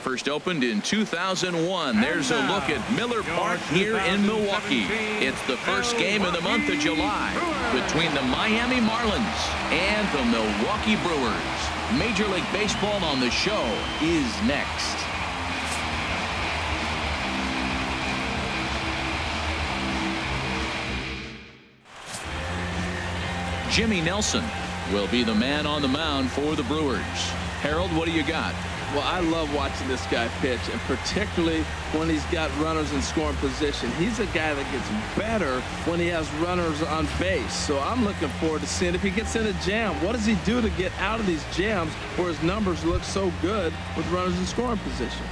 First opened in 2001. There's a look at Miller Park here in Milwaukee. It's the first game of the month of July between the Miami Marlins and the Milwaukee Brewers. Major League Baseball on the show is next. Jimmy Nelson will be the man on the mound for the Brewers. Harold, what do you got? Well, I love watching this guy pitch, and particularly when he's got runners in scoring position. He's a guy that gets better when he has runners on base. So I'm looking forward to seeing if he gets in a jam. What does he do to get out of these jams where his numbers look so good with runners in scoring position?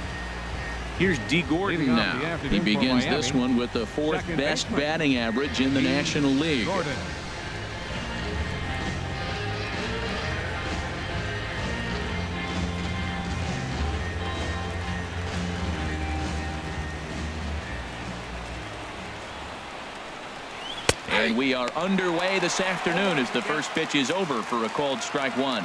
Here's D. Gordon now. He begins this one with the fourth best batting average in the National League. Gordon. And we are underway this afternoon as the first pitch is over for a called strike one.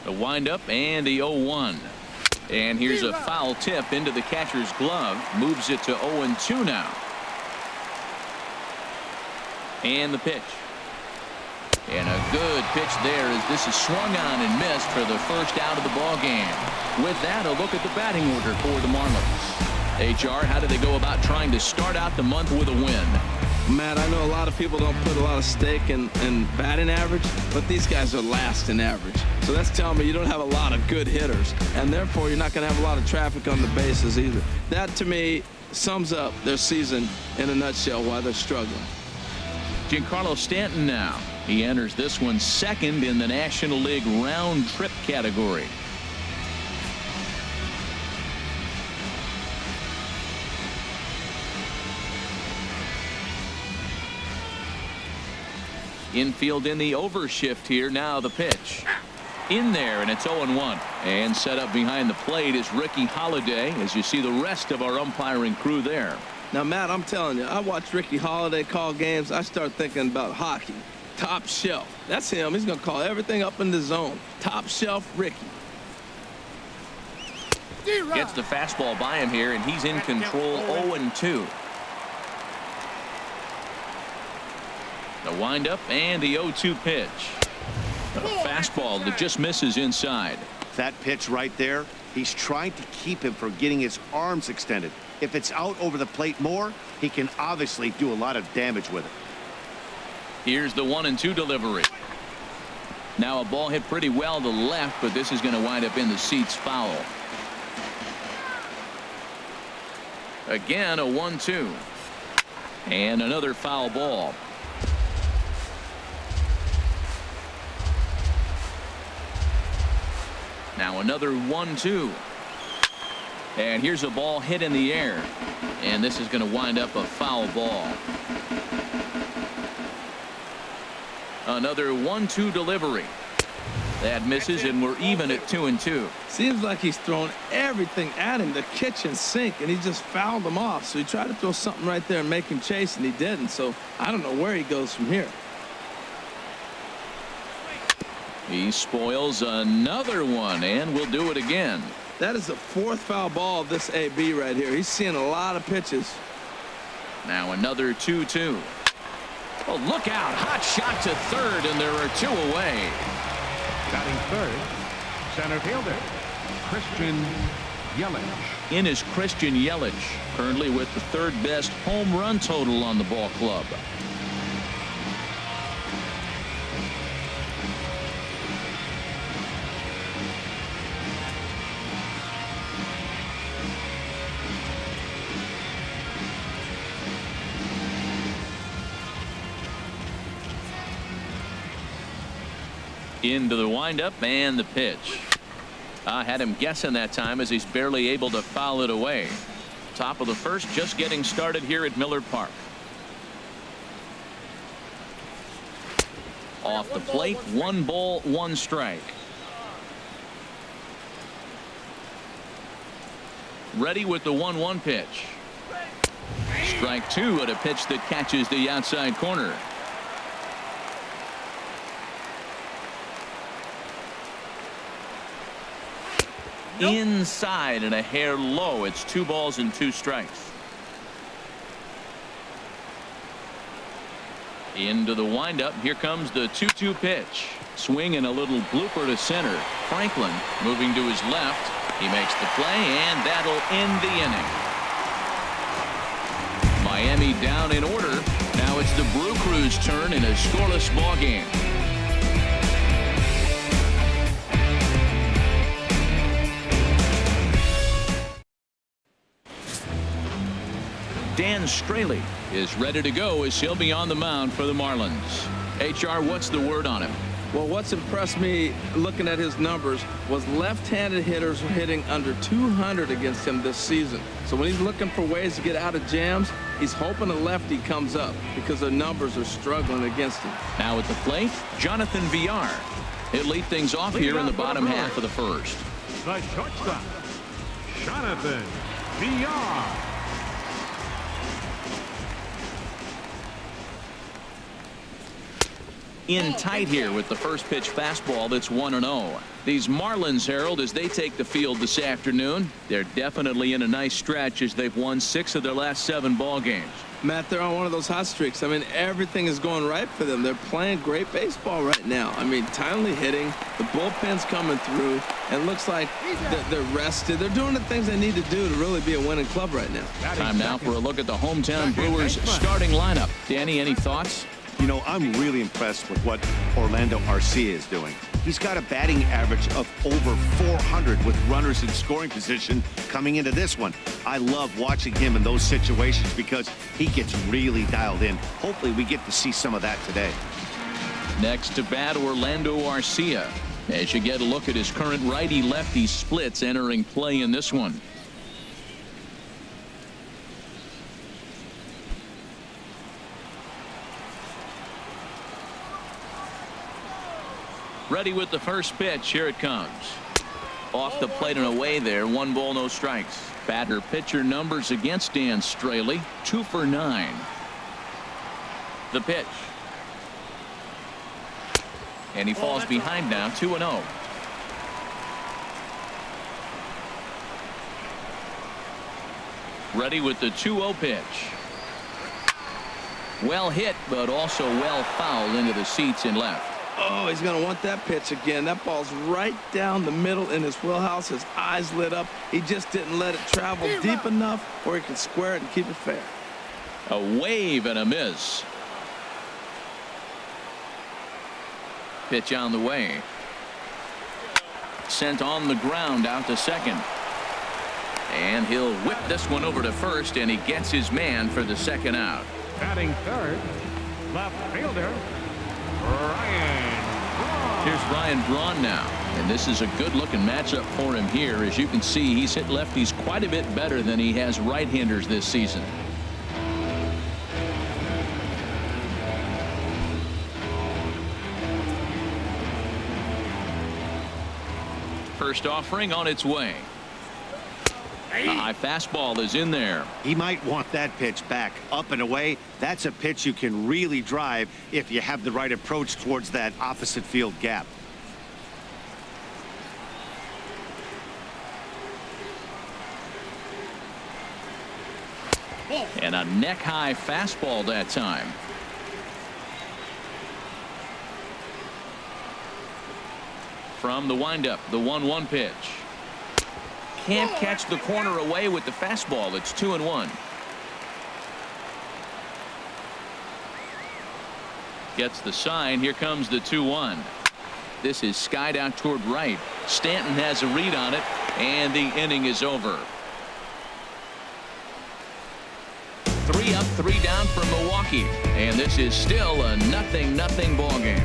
The windup and the 0-1. And here's a foul tip into the catcher's glove. Moves it to 0-2 now. And the pitch. And a good pitch there as this is swung on and missed for the first out of the ball game. With that, a look at the batting order for the Marlins. HR, how do they go about trying to start out the month with a win? Matt, I know a lot of people don't put a lot of stake in batting average, but these guys are last in average. So that's telling me you don't have a lot of good hitters, and therefore you're not going to have a lot of traffic on the bases either. That, to me, sums up their season in a nutshell, why they're struggling. Giancarlo Stanton now. He enters this one second in the National League round trip category. Infield in the overshift here. Now the pitch. In there, and it's 0-1. And set up behind the plate is Ricky Holiday, as you see the rest of our umpiring crew there. Now, Matt, I'm telling you, I watch Ricky Holiday call games. I start thinking about hockey. Top shelf. That's him. He's going to call everything up in the zone. Top shelf Ricky. Gets the fastball by him here, and he's in control. 0-2. The windup and the 0-2 pitch. A fastball that just misses inside. That pitch right there, he's trying to keep him from getting his arms extended. If it's out over the plate more, he can obviously do a lot of damage with it. Here's the 1-2 delivery. Now a ball hit pretty well to left, but this is going to wind up in the seats foul. Again, a 1-2. And another foul ball. Now another 1-2. And here's a ball hit in the air. And this is going to wind up a foul ball. Another 1-2 delivery. That misses, and we're even at 2-2. Seems like he's thrown everything at him, the kitchen sink, and he just fouled them off. So he tried to throw something right there and make him chase, and he didn't. So I don't know where he goes from here. He spoils another one, and will do it again. That is the fourth foul ball of this AB right here. He's seeing a lot of pitches. Now another 2-2. Oh, look out. Hot shot to third, and there are two away. Batting third, center fielder, Christian Yelich. In is Christian Yelich, currently with the third best home run total on the ball club. Into the windup and the pitch. I had him guessing that time as he's barely able to foul it away. Top of the first, just getting started here at Miller Park. Off the plate, 1 ball, 1 strike. Ready with the 1-1 pitch. Strike two at a pitch that catches the outside corner. Inside and a hair low. It's 2 balls and 2 strikes. Into the windup. Here comes the 2-2 pitch. Swing and a little blooper to center. Franklin moving to his left. He makes the play, and that'll end the inning. Miami down in order. Now it's the Brew Crew's turn in a scoreless ball game. Dan Straley is ready to go as he'll be on the mound for the Marlins. HR, what's the word on him? Well, what's impressed me looking at his numbers was left-handed hitters were hitting under 200 against him this season. So when he's looking for ways to get out of jams, he's hoping a lefty comes up because their numbers are struggling against him. Now at the plate, Jonathan Villar. He'll lead things off here in the bottom half of the first. The shortstop, Jonathan Villar. In tight here with the first pitch fastball that's 1-0. These Marlins, Harold, as they take the field this afternoon, they're definitely in a nice stretch as they've won 6 of their last 7 ball games. Matt, they're on one of those hot streaks. I mean, everything is going right for them. They're playing great baseball right now. I mean, timely hitting, the bullpen's coming through, and it looks like they're rested. They're doing the things they need to do to really be a winning club right now. Time now for a look at the hometown Brewers starting lineup. Danny, any thoughts? You know, I'm really impressed with what Orlando Arcia is doing. He's got a batting average of over 400 with runners in scoring position coming into this one. I love watching him in those situations because he gets really dialed in. Hopefully we get to see some of that today. Next to bat, Orlando Arcia. As you get a look at his current righty-lefty splits entering play in this one. Ready with the first pitch. Here it comes. Off the plate and away there. 1 ball, no strikes. Batter pitcher numbers against Dan Straley. 2 for 9. The pitch. And he falls behind now. 2-0. Ready with the 2-0 pitch. Well hit, but also well fouled into the seats in left. Oh, he's going to want that pitch again. That ball's right down the middle in his wheelhouse. His eyes lit up. He just didn't let it travel deep enough where he could square it and keep it fair. A wave and a miss. Pitch on the way. Sent on the ground out to second. And he'll whip this one over to first, and he gets his man for the second out. Batting third, left fielder, Ryan Braun. Here's Ryan Braun now, and this is a good-looking matchup for him here. As you can see, he's hit lefties quite a bit better than he has right-handers this season. First offering on its way. A high fastball is in there. He might want that pitch back. Up and away, that's a pitch you can really drive if you have the right approach towards that opposite field gap. And a neck-high fastball that time. From the windup, the 1-1 pitch. Can't catch the corner away with the fastball. It's 2-1. Gets the sign. Here comes the 2-1. This is skied out toward right. Stanton has a read on it, and the inning is over. 3 up, 3 down for Milwaukee, and this is still a 0-0 ball game.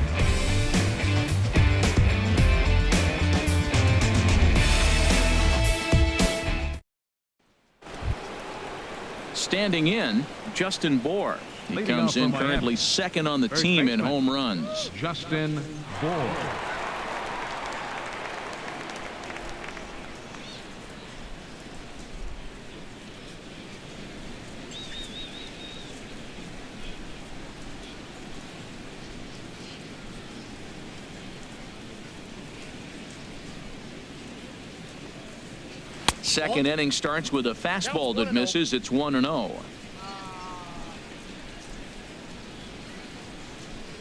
Standing in, Justin Bour. He comes in currently second on the team in home runs. Justin Bour. Second inning starts with a fastball that misses. It's 1-0.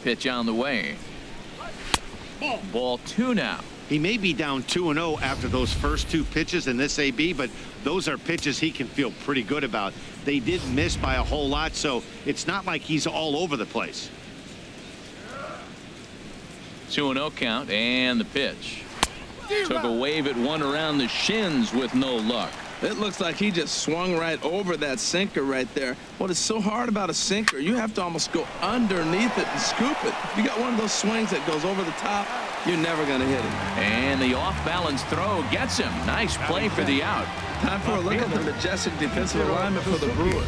Pitch on the way. Ball 2 now. He may be down 2-0 after those first 2 pitches in this AB, but those are pitches he can feel pretty good about. They did miss by a whole lot, so it's not like he's all over the place. 2-0 count, and the pitch. Took a wave at one around the shins with no luck. It looks like he just swung right over that sinker right there. What is so hard about a sinker, you have to almost go underneath it and scoop it. If you got one of those swings that goes over the top, you're never going to hit it. And the off-balance throw gets him. Nice play for the out. Time for a look at the majestic defensive alignment for the Brewers.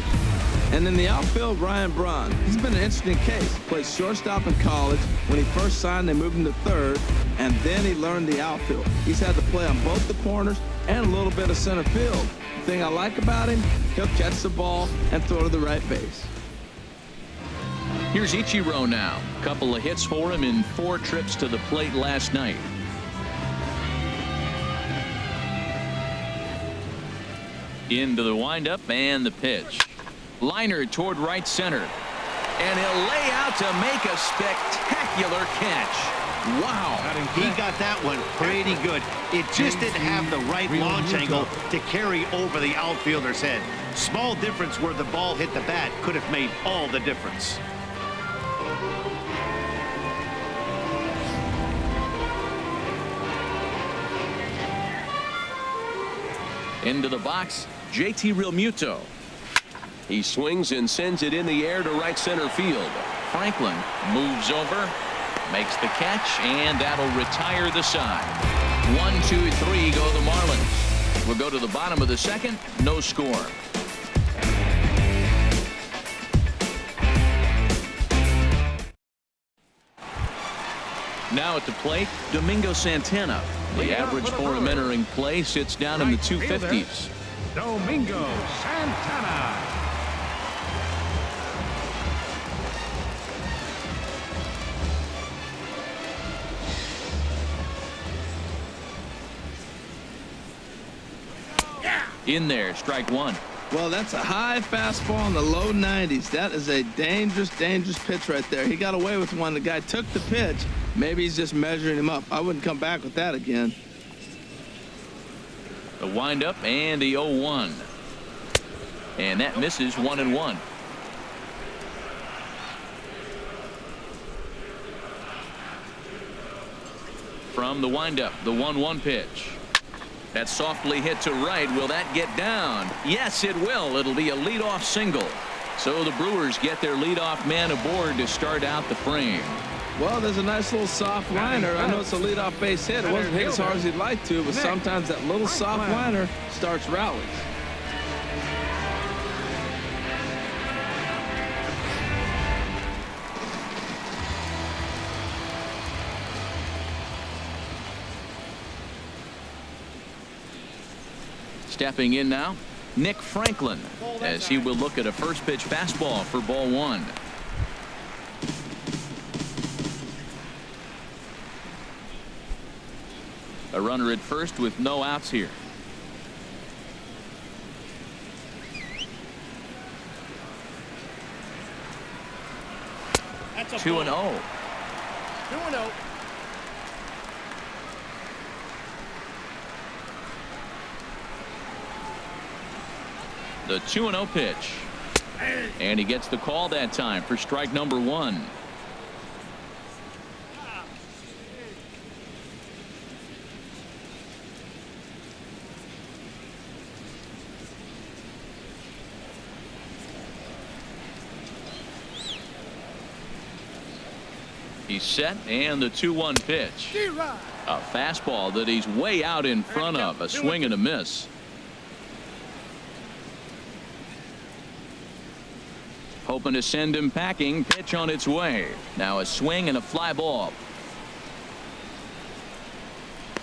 And in the outfield, Ryan Braun. He's been an interesting case. Played shortstop in college. When he first signed, they moved him to third, and then he learned the outfield. He's had to play on both the corners and a little bit of center field. The thing I like about him, he'll catch the ball and throw to the right base. Here's Ichiro now. Couple of hits for him in 4 trips to the plate last night. Into the windup and the pitch. Liner toward right center. And he'll lay out to make a spectacular catch. Wow. He got that one pretty good. It just didn't have the right launch angle to carry over the outfielder's head. Small difference where the ball hit the bat could have made all the difference. Into the box, JT Realmuto. He swings and sends it in the air to right center field. Franklin moves over, makes the catch, and that'll retire the side. 1, 2, 3 go the Marlins. We'll go to the bottom of the second. No score. Now at the plate, Domingo Santana. The average for him entering play sits down in the 250s. Domingo Santana. In there, strike 1. Well, that's a high fastball in the low 90s. That is a dangerous, dangerous pitch right there. He got away with one. The guy took the pitch. Maybe he's just measuring him up. I wouldn't come back with that again. The windup and the 0-1. And that misses 1-1. From the windup, the 1-1 pitch. That's softly hit to right. Will that get down? Yes, it will. It'll be a leadoff single. So the Brewers get their leadoff man aboard to start out the frame. Well, there's a nice little soft liner. I know it's a leadoff base hit. It wasn't hit as hard as he'd like to, but sometimes that little soft liner starts rallies. Stepping in now, Nick Franklin, as he will look at a first pitch fastball for ball 1. A runner at first with no outs here. That's a 2-0. 2-0. The 2-0 pitch. And he gets the call that time for strike number 1. He's set, and the 2-1 pitch. A fastball that he's way out in front of. A swing and a miss. Hoping to send him packing. Pitch on its way. Now a swing and a fly ball.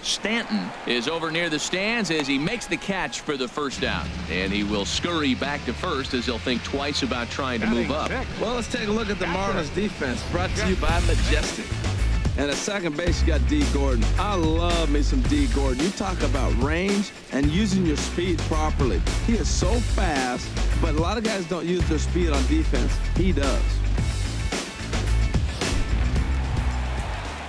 Stanton is over near the stands as he makes the catch for the first down. And he will scurry back to first as he'll think twice about trying to move up. Well, let's take a look at the Marlins defense, brought to you by Majestic. And at second base, you got D. Gordon. I love me some D. Gordon. You talk about range and using your speed properly. He is so fast, but a lot of guys don't use their speed on defense. He does.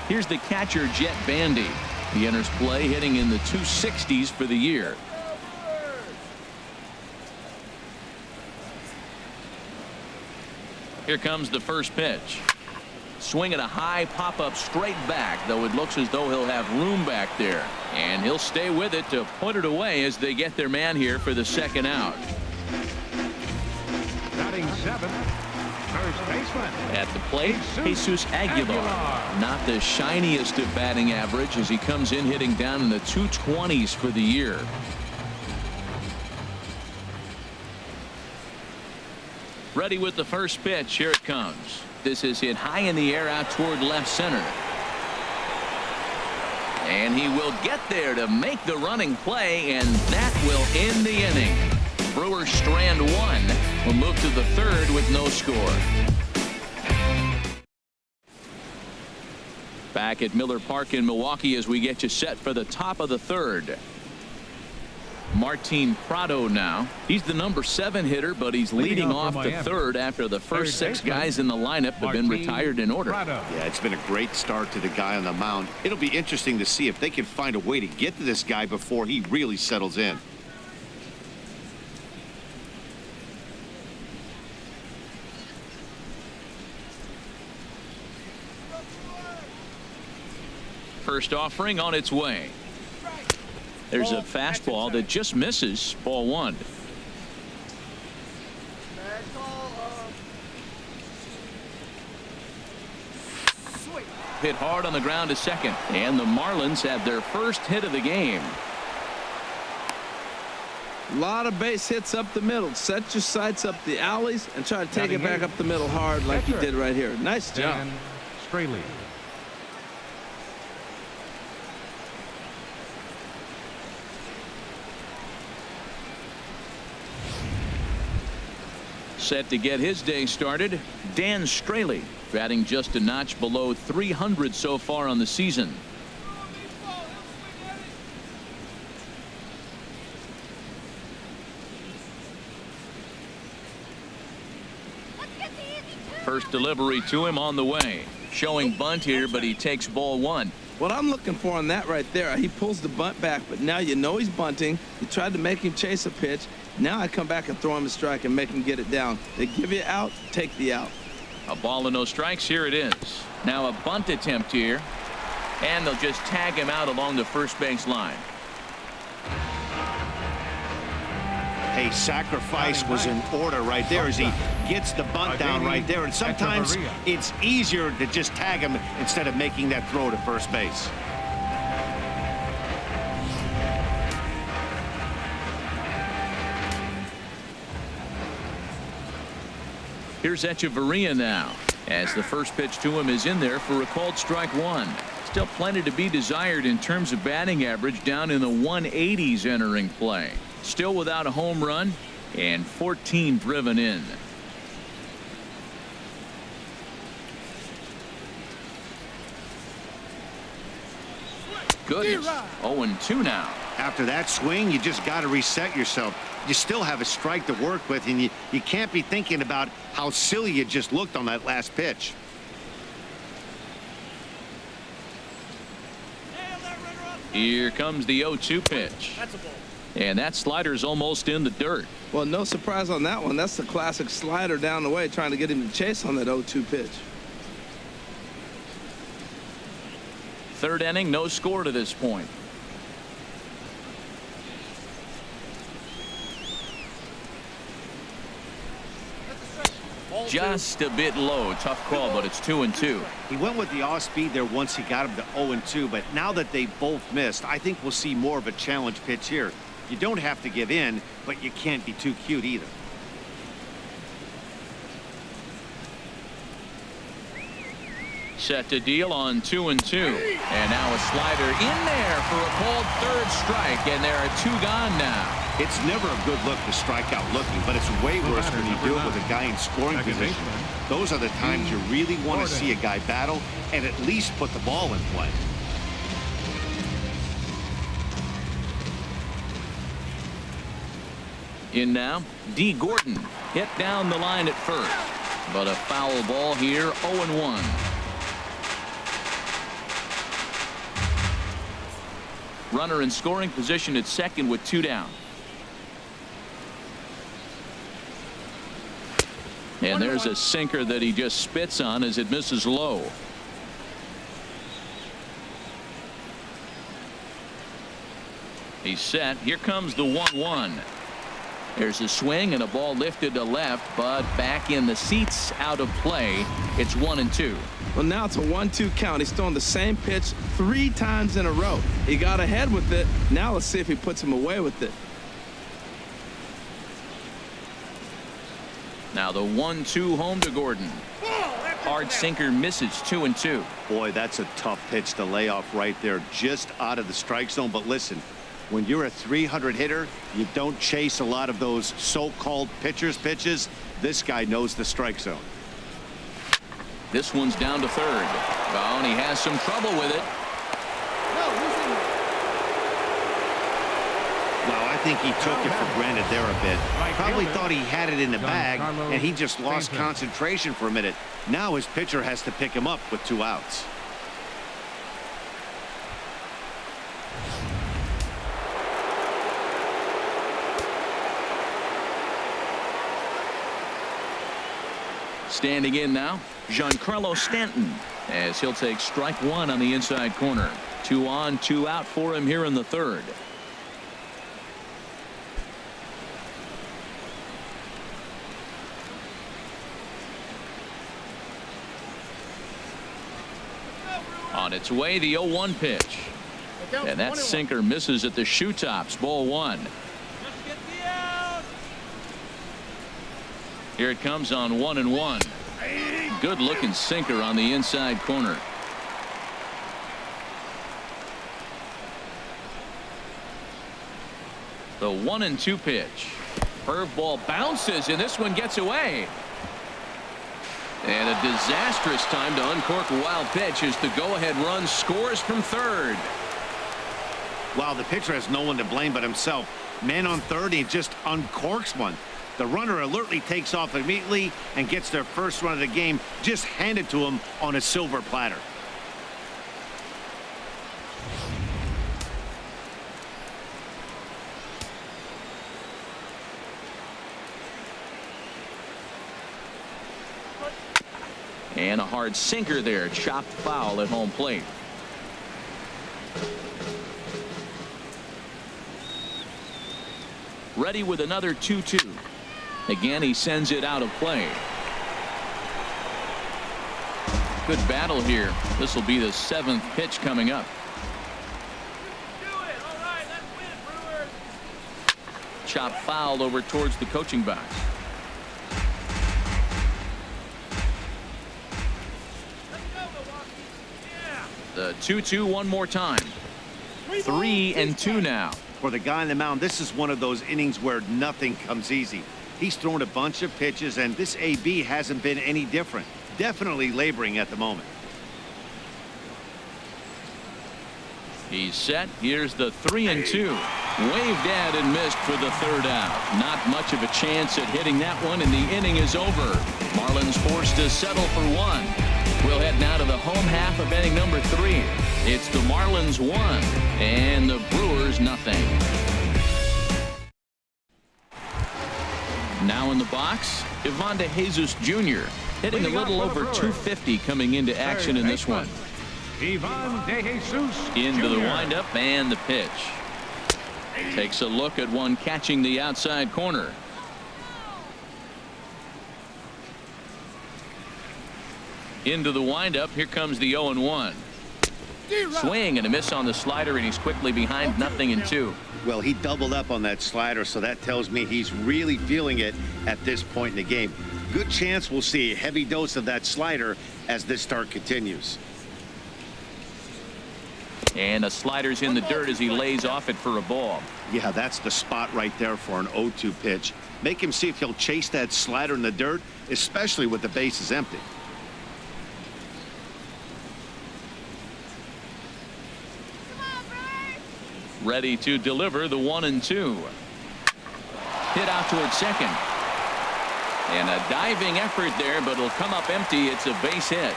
Here's the catcher, Jet Bandy. He enters play hitting in the 260s for the year. Here comes the first pitch. Swinging a high pop-up straight back, though it looks as though he'll have room back there. And he'll stay with it to put it away as they get their man here for the second out. Batting seventh, first baseman. At the plate, Jesus Aguilar. Not the shiniest of batting average as he comes in hitting down in the 220s for the year. Ready with the first pitch. Here it comes. This is hit high in the air out toward left center. And he will get there to make the running play, and that will end the inning. Brewers strand one. Will move to the third with no score. Back at Miller Park in Milwaukee as we get you set for the top of the third. Martin Prado now. He's the number 7 hitter, but he's leading off the third after the first 6 guys in the lineup have been retired in order. Yeah, it's been a great start to the guy on the mound. It'll be interesting to see if they can find a way to get to this guy before he really settles in. First offering on its way. There's a fastball that just misses. Ball 1. Hit hard on the ground to second, and the Marlins have their first hit of the game. A lot of base hits up the middle. Set your sights up the alleys and try to take it back up the middle hard like you did right here. Nice job. Dan Straley. Set to get his day started, Dan Straley, batting just a notch below 300 so far on the season. First delivery to him on the way. Showing bunt here, but he takes ball 1. What I'm looking for on that right there, he pulls the bunt back, but now you know he's bunting. You tried to make him chase a pitch. Now I come back and throw him a strike and make him get it down. They give you out, take the out. A ball and no strikes. Here it is. Now a bunt attempt here, and they'll just tag him out along the first base line. Hey, sacrifice was in order right there as he gets the bunt down right there. And sometimes it's easier to just tag him instead of making that throw to first base. Here's Echeverria now, as the first pitch to him is in there for a called strike 1. Still plenty to be desired in terms of batting average, down in the 180s entering play. Still without a home run and 14 driven in. Goodness. 0-2 now. After that swing, you just got to reset yourself. You still have a strike to work with, and you can't be thinking about how silly you just looked on that last pitch. Here comes the 0-2 pitch. And that slider's almost in the dirt. Well, no surprise on that one. That's the classic slider down the way, trying to get him to chase on that 0-2 pitch. Third inning, no score to this point. Just a bit low. Tough call, but it's 2-2. He went with the off speed there once he got him to 0-2, but now that they both missed, I think we'll see more of a challenge pitch here. You don't have to give in, but you can't be too cute either. Set to deal on 2-2. And now a slider in there for a called third strike, and there are 2 gone now. It's never a good look to strike out looking, but it's way worse when you do it with a guy in scoring position. Those are the times you really want to see a guy battle and at least put the ball in play. In now, D. Gordon hit down the line at first, but a foul ball here, 0-1. Runner in scoring position at second with 2 down. And there's a sinker that he just spits on as it misses low. He's set. Here comes the 1-1. There's a swing and a ball lifted to left, but back in the seats, out of play. It's 1-2. Well, now it's a 1-2 count. He's throwing the same pitch 3 times in a row. He got ahead with it. Now let's see if he puts him away with it. Now the 1-2 home to Gordon. Hard sinker misses, 2-2. Boy, that's a tough pitch to lay off right there, just out of the strike zone. But listen, when you're a 300 hitter, you don't chase a lot of those so-called pitcher's pitches. This guy knows the strike zone. This one's down to third. Oh, and he has some trouble with it. Well, I think he took it for granted there a bit. Probably thought he had it in the bag, and he just lost concentration for a minute. Now his pitcher has to pick him up with 2 outs. Standing in now, Giancarlo Stanton, as he'll take strike 1 on the inside corner. 2 on, 2 out for him here in the third. On its way, the 0-1 pitch. And that sinker misses at the shoe tops. Ball 1. Here it comes on 1-1. Good looking sinker on the inside corner. The 1-2 pitch. Curveball bounces, and this one gets away. And a disastrous time to uncork a wild pitch as the go-ahead run scores from third. Wow, the pitcher has no one to blame but himself. Man on third, he just uncorks one. The runner alertly takes off immediately and gets their first run of the game just handed to him on a silver platter. And a hard sinker there, chopped foul at home plate. Ready with another 2-2. Again, he sends it out of play. Good battle here. This will be the 7th pitch coming up. Chop foul over towards the coaching box. The 2-2 one more time. 3-2 now. For the guy on the mound, this is one of those innings where nothing comes easy. He's thrown a bunch of pitches, and this AB hasn't been any different. Definitely laboring at the moment. He's set. Here's the 3-2. Waved at and missed for the third out. Not much of a chance at hitting that one, and the inning is over. Marlins forced to settle for 1. We'll head now to the home half of inning number 3. It's the Marlins 1 and the Brewers nothing. Now in the box, Ivan De Jesus Jr. hitting a little over 250 coming into action in this one. Ivan De Jesus Into the Jr. windup and the pitch. Takes a look at one catching the outside corner. Into the windup. Here comes the 0-1. Swing and a miss on the slider, and he's quickly behind 0-2. Well, he doubled up on that slider, so that tells me he's really feeling it at this point in the game. Good chance we'll see a heavy dose of that slider as this start continues. And a slider's in the dirt as he lays off it for a ball. Yeah, that's the spot right there for an 0-2 pitch. Make him see if he'll chase that slider in the dirt, especially with the bases empty. Ready to deliver the 1-2. Hit out towards second. And a diving effort there, but it'll come up empty. It's a base hit.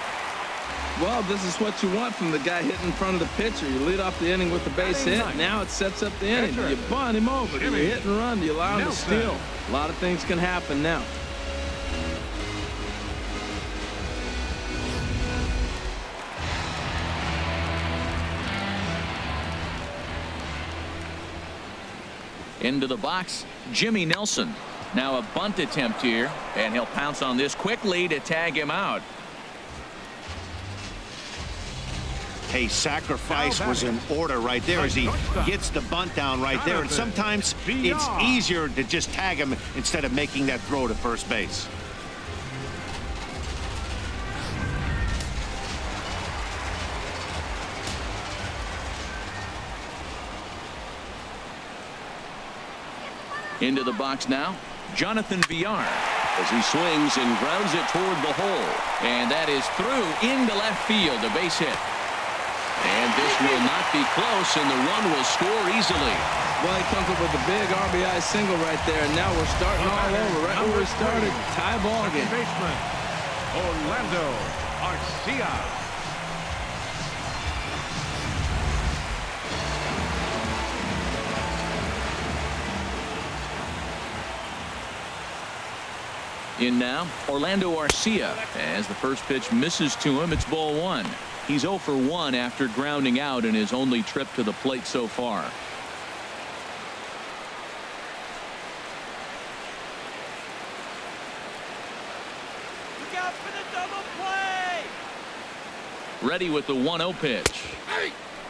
Well, this is what you want from the guy hitting in front of the pitcher. You lead off the inning with the base hit. Now it sets up the inning. Do you bunt him over? Do you hit and run? Do you allow him to steal? A lot of things can happen now. Into the box, Jimmy Nelson. Now a bunt attempt here, and he'll pounce on this quickly to tag him out. Hey, sacrifice was in order right there as he gets the bunt down right there. And sometimes it's easier to just tag him instead of making that throw to first base. Into the box now, Jonathan Villar, as he swings and grounds it toward the hole. And that is through into left field, a base hit. And this will not be close, and the run will score easily. Well, he comes up with a big RBI single right there, and now we're starting all over right where we started. Tie ball game. Baseman, Orlando Arcia. In now, Orlando Arcia, as the first pitch misses to him. It's ball one. He's 0 for 1 after grounding out in his only trip to the plate so far. Look out for the double play. Ready with the 1-0 pitch.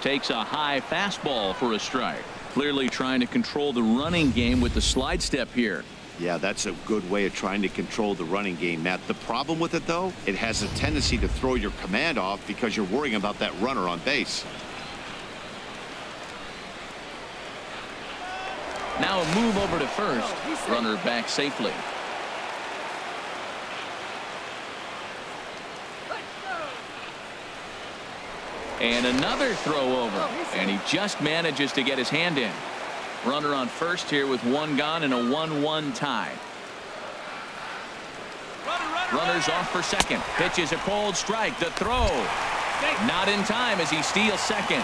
Takes a high fastball for a strike. Clearly trying to control the running game with the slide step here. Yeah, that's a good way of trying to control the running game, Matt. The problem with it, though, it has a tendency to throw your command off because you're worrying about that runner on base. Now a move over to first. Runner back safely. And another throw over. And he just manages to get his hand in. Runner on first here with one gone and a 1-1 tie. Runner's off for second. Pitches a cold strike. The throw. Not in time as he steals second.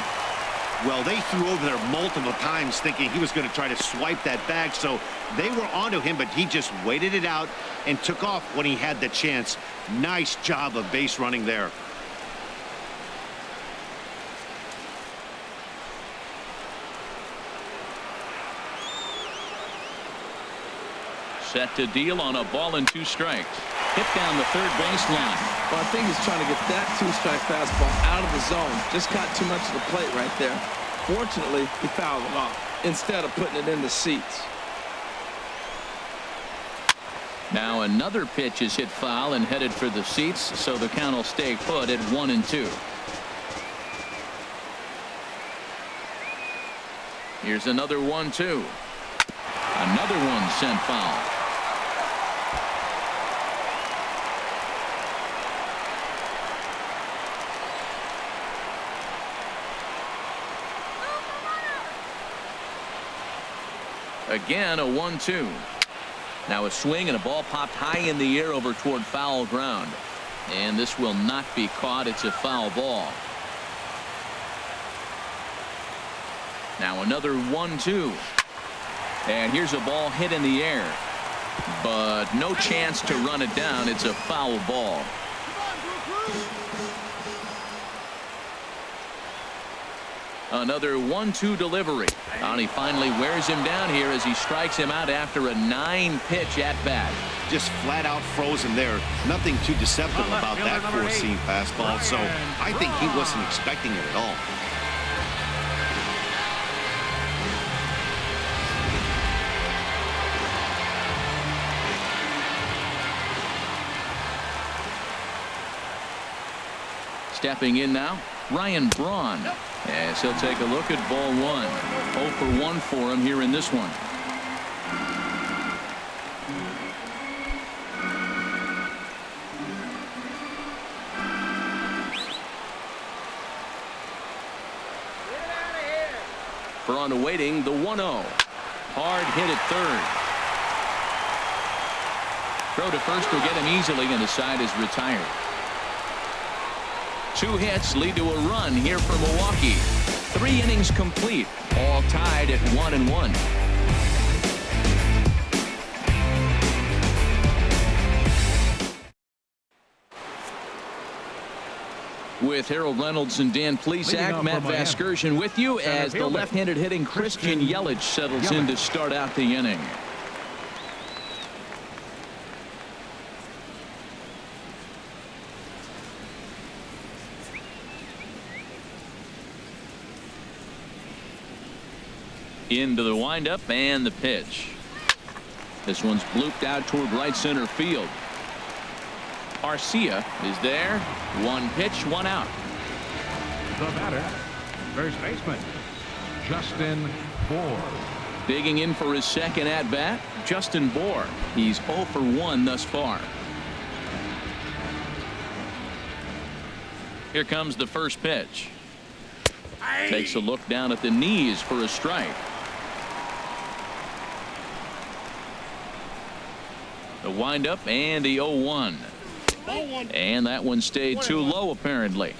Well, they threw over there multiple times thinking he was going to try to swipe that bag, so they were onto him, but he just waited it out and took off when he had the chance. Nice job of base running there. Set to deal on a ball and 2 strikes. Hit down the third baseline. Well, I think he's trying to get that 2-strike fastball out of the zone. Just got too much of the plate right there. Fortunately, he fouled it off instead of putting it in the seats. Now another pitch is hit foul and headed for the seats, so the count will stay put at 1-2. Here's another 1-2. Another one sent foul. Again, a 1-2. Now a swing and a ball popped high in the air over toward foul ground. And this will not be caught. It's a foul ball. Now another 1-2. And here's a ball hit in the air. But no chance to run it down. It's a foul ball. Another 1-2 delivery. And he finally wears him down here as he strikes him out after a 9-pitch at bat. Just flat out frozen there. Nothing too deceptive about that four-seam fastball, so I think he wasn't expecting it at all. Stepping in now, Ryan Braun. As he'll take a look at ball one. 0 for 1 for him here in this one. For on to waiting, the 1-0. Hard hit at third. Throw to first will get him easily, and the side is retired. 2 hits lead to a run here for Milwaukee. 3 innings complete, all tied at 1-1. With Harold Reynolds and Dan Plesac, Matt Vasgersian with you as the left-handed hitting Christian Yelich settles in to start out the inning. Into the windup and the pitch. This one's blooped out toward right center field. Arcia is there. 1 pitch, 1 out. The batter, first baseman, Justin Bour. Digging in for his second at bat, Justin Bour. He's 0 for 1 thus far. Here comes the first pitch. Takes a look down at the knees for a strike. The windup and the 0-1. And that one stayed too low, apparently.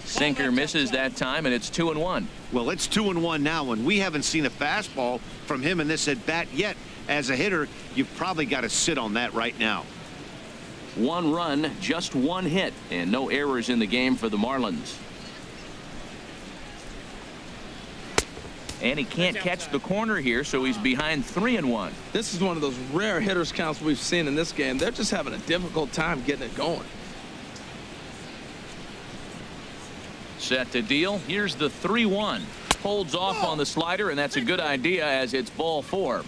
Sinker misses that time, and it's 2-1. Well, it's 2-1 now, and we haven't seen a fastball from him in this at bat yet. As a hitter, you've probably got to sit on that right now. 1 run, just 1 hit, and no errors in the game for the Marlins. And he can't catch the corner here, so he's behind 3-1. This is one of those rare hitters counts we've seen in this game. They're just having a difficult time getting it going. Set to deal. Here's the 3-1. Holds off on the slider, and that's a good idea as it's ball 4.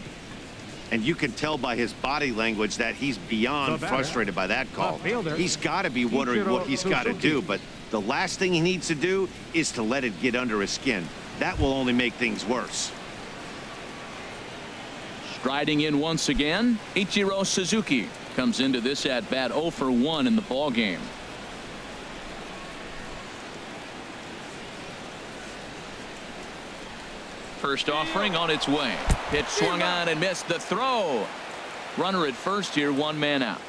And you can tell by his body language that he's beyond frustrated by that call. He's got to be wondering what he's got to do, but the last thing he needs to do is to let it get under his skin. That will only make things worse. Striding in once again, Ichiro Suzuki comes into this at bat 0 for 1 in the ball game. First offering on its way. Pitch swung on and missed. The throw. Runner at first here, 1 man out.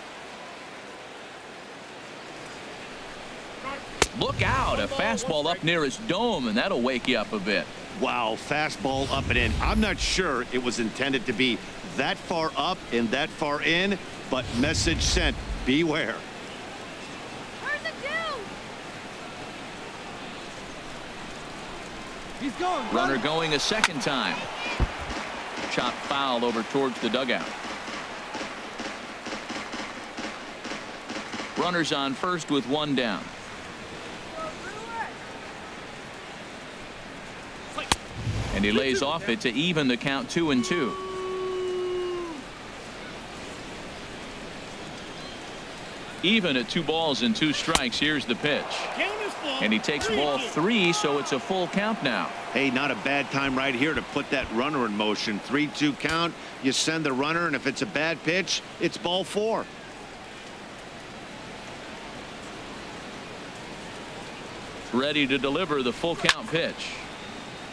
Look out, a fastball up near his dome, and that'll wake you up a bit. Wow, fastball up and in. I'm not sure it was intended to be that far up and that far in, but message sent. Beware. He's going. Runner going a second time. Chop foul over towards the dugout. Runners on first with 1 down. And he lays off it to even the count 2-2. Even at 2 balls and 2 strikes. Here's the pitch. And he takes ball 3, so it's a full count now. Hey, not a bad time right here to put that runner in motion. 3-2 count. You send the runner, and if it's a bad pitch, it's ball 4. Ready to deliver the full count pitch.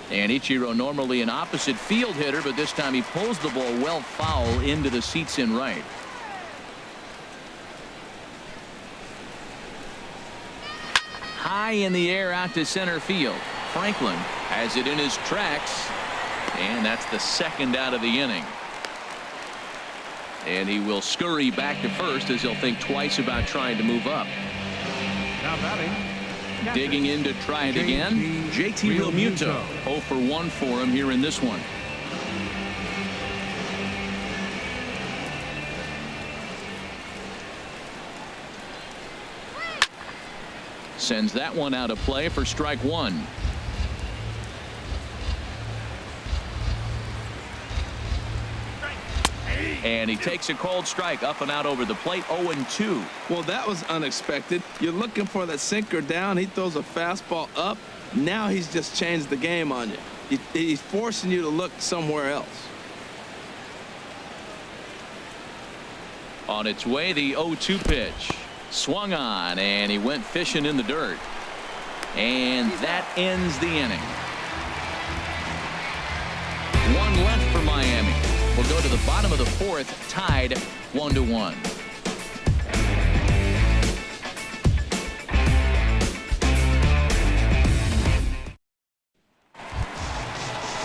And Ichiro, normally an opposite field hitter, but this time he pulls the ball well foul into the seats in right. High in the air out to center field. Franklin has it in his tracks, and that's the second out of the inning. And he will scurry back to first as he'll think twice about trying to move up. Now batting. Digging in to try it again, JT Realmuto. 0 for 1 for him here in this one. Sends that one out of play for strike one. And he takes a cold strike up and out over the plate. 0-2. Well, that was unexpected. You're looking for that sinker down. He throws a fastball up. Now he's just changed the game on you. He's forcing you to look somewhere else. On its way, the 0-2 pitch. Swung on, and he went fishing in the dirt. And that ends the inning. One left for Miami. We'll go to the bottom of the fourth, tied 1-1.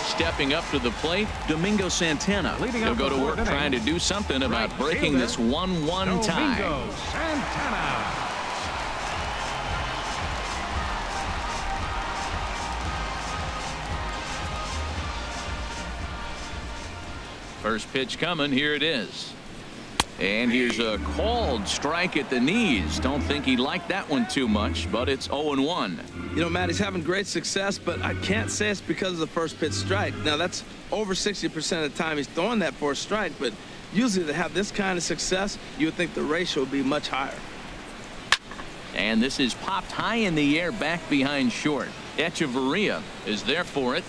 Stepping up to the plate, Domingo Santana. He'll go to work trying to do something about breaking this 1-1 tie. Domingo Santana. First pitch coming. Here it is. And here's a called strike at the knees. Don't think he liked that one too much, but it's 0-1. You know, Matt, he's having great success, but I can't say it's because of the first pitch strike. Now, that's over 60% of the time he's throwing that for a strike, but usually to have this kind of success, you would think the ratio would be much higher. And this is popped high in the air back behind short. Echeverria is there for it.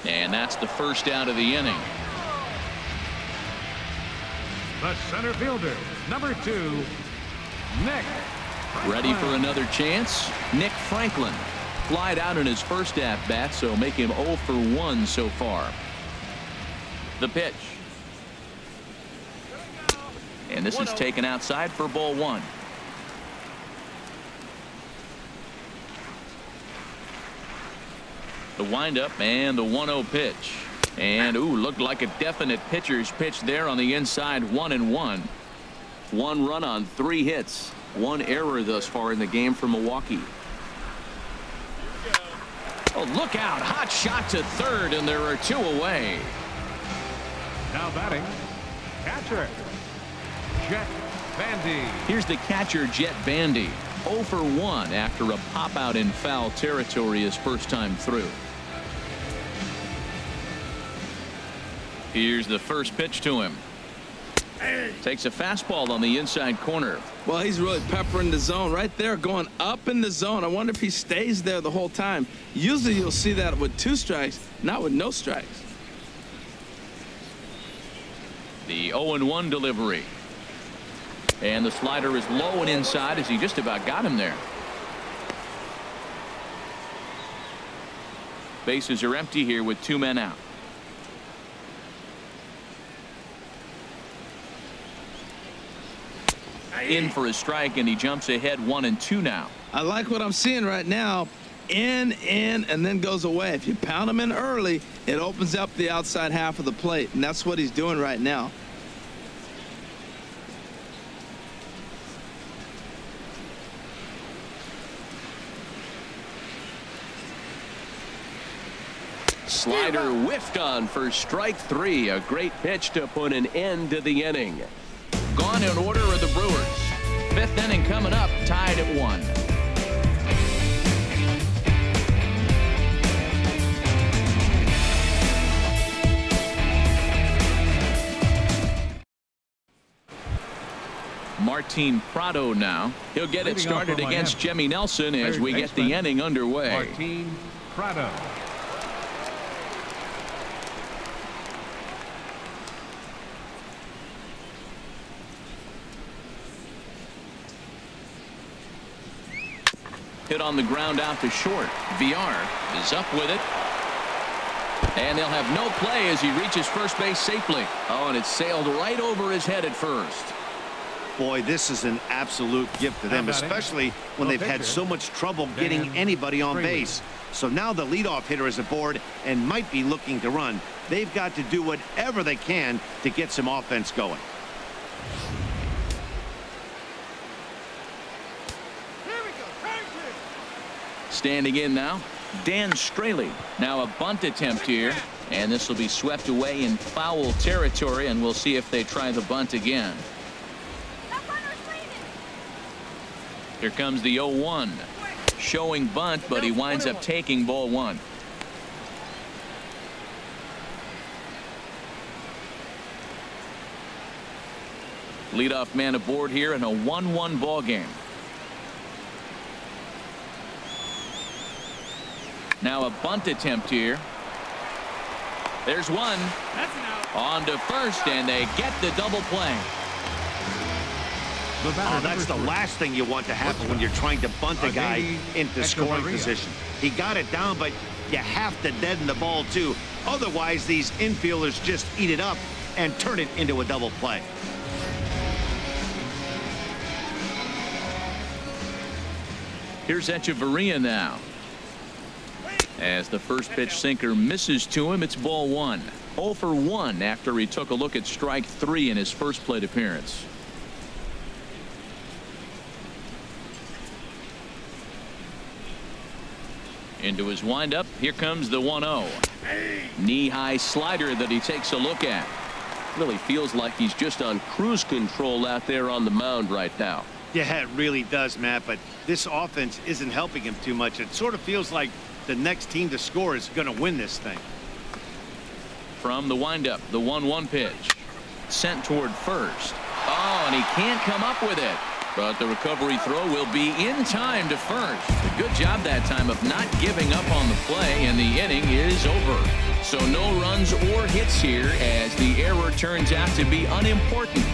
And that's the first out of the inning. The center fielder, number 2, Nick Franklin. Ready for another chance? Nick Franklin. Flied out in his first at-bat, so make him 0 for 1 so far. The pitch. And this is taken outside for ball 1. The windup and the 1-0 pitch. And, ooh, looked like a definite pitcher's pitch there on the inside. 1-1. 1 run on 3 hits. 1 error thus far in the game for Milwaukee. Oh, look out. Hot shot to third, and there are 2 away. Now batting, catcher, Jet Bandy. Here's the catcher, Jet Bandy. 0 for 1 after a pop-out in foul territory his first time through. Here's the first pitch to him. Takes a fastball on the inside corner. Well, he's really peppering the zone right there, going up in the zone. I wonder if he stays there the whole time. Usually you'll see that with 2 strikes, not with no strikes. The 0-1 delivery. And the slider is low and inside as he just about got him there. Bases are empty here with 2 men out. In for a strike, and he jumps ahead 1-2 now. I like what I'm seeing right now. In, and then goes away. If you pound him in early, it opens up the outside half of the plate, and that's what he's doing right now. Slider whiffed on for strike 3. A great pitch to put an end to the inning. Gone in order are the Brewers. 5th inning coming up, tied at 1. Martin Prado now. He'll get it started against Jimmy Nelson as we get the inning underway. Martin Prado. Hit on the ground out to short. Villar is up with it. And they'll have no play as he reaches first base safely. Oh, and it sailed right over his head at first. Boy, this is an absolute gift to them, especially when they've had so much trouble getting anybody on base. So now the leadoff hitter is aboard and might be looking to run. They've got to do whatever they can to get some offense going. Standing in now, Dan Straley. Now a bunt attempt here, and this will be swept away in foul territory, and we'll see if they try the bunt again. Here comes the 0-1. Showing bunt, but he winds up taking ball one. Leadoff man aboard here in a 1-1 ball game. Now a bunt attempt here. There's one. On to first, and they get the double play. Oh, that's the last thing you want to happen when you're trying to bunt a guy into scoring position. He got it down, but you have to deaden the ball too. Otherwise, these infielders just eat it up and turn it into a double play. Here's Echeverria now. As the first pitch sinker misses to him, it's ball one. 0 for 1 after he took a look at strike 3 in his first plate appearance. Into his windup. Here comes the 1-0. Knee-high slider that he takes a look at. Really feels like he's just on cruise control out there on the mound right now. Yeah, it really does, Matt, but this offense isn't helping him too much. It sort of feels like the next team to score is going to win this thing. From the windup, the 1-1 pitch. Sent toward first. Oh, and he can't come up with it. But the recovery throw will be in time to first. A good job that time of not giving up on the play, and the inning is over. So no runs or hits here as the error turns out to be unimportant.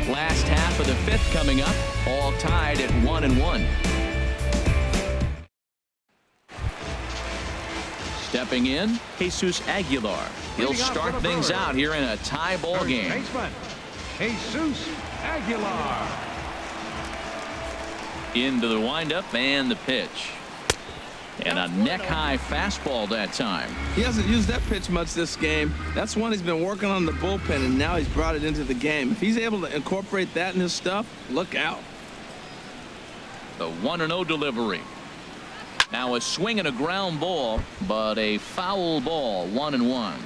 Last half of the 5th coming up, all tied at 1-1. Stepping in, Jesus Aguilar. He'll start things out here in a tie ball game. Baseman, Jesus Aguilar. Into the windup and the pitch. And a neck-high fastball that time. He hasn't used that pitch much this game. That's one he's been working on the bullpen, and now he's brought it into the game. If he's able to incorporate that in his stuff, look out. The 1-0 delivery. Now a swing and a ground ball, but a foul ball, 1-1.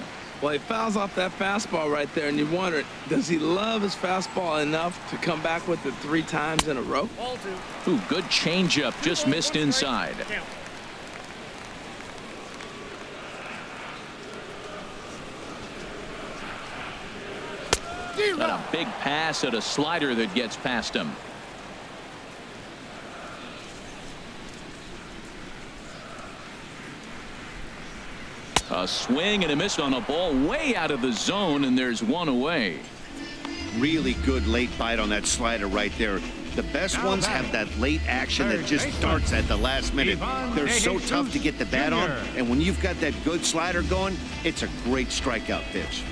Well, he fouls off that fastball right there, and you wonder, does he love his fastball enough to come back with it 3 times in a row? Ooh, good changeup, just missed inside. And a big pass at a slider that gets past him. A swing and a miss on a ball way out of the zone, and there's one away. Really good late bite on that slider right there. The best ones have that late action that just starts at the last minute. They're so tough to get the bat on, and when you've got that good slider going, it's a great strikeout pitch.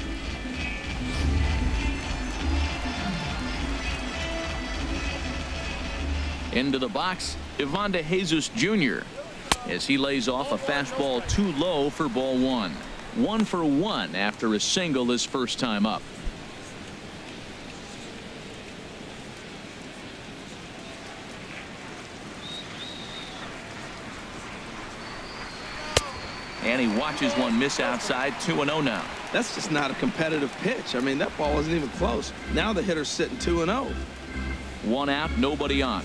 Into the box, Ivan de Jesus Jr. as he lays off a fastball too low for ball one. 1 for 1 after a single his first time up. And he watches one miss outside. 2-0 now. That's just not a competitive pitch. I mean, that ball isn't even close. Now the hitter's sitting 2-0. 1 out, nobody on.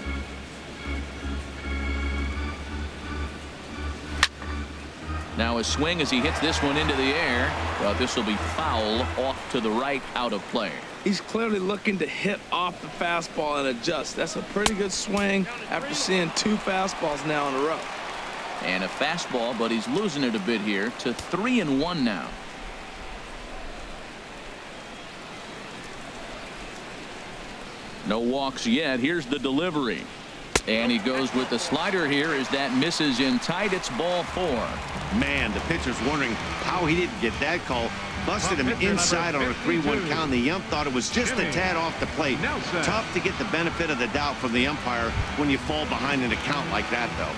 Now a swing as he hits this one into the air. Well, this will be foul, off to the right, out of play. He's clearly looking to hit off the fastball and adjust. That's a pretty good swing after seeing 2 fastballs now in a row. And a fastball, but he's losing it a bit here to 3-1 now. No walks yet. Here's the delivery. And he goes with the slider here as that misses in tight. It's ball 4. Man, the pitcher's wondering how he didn't get that call. Busted him inside on a 3-1 count. The ump thought it was just a tad off the plate. Tough to get the benefit of the doubt from the umpire when you fall behind in a count like that, though.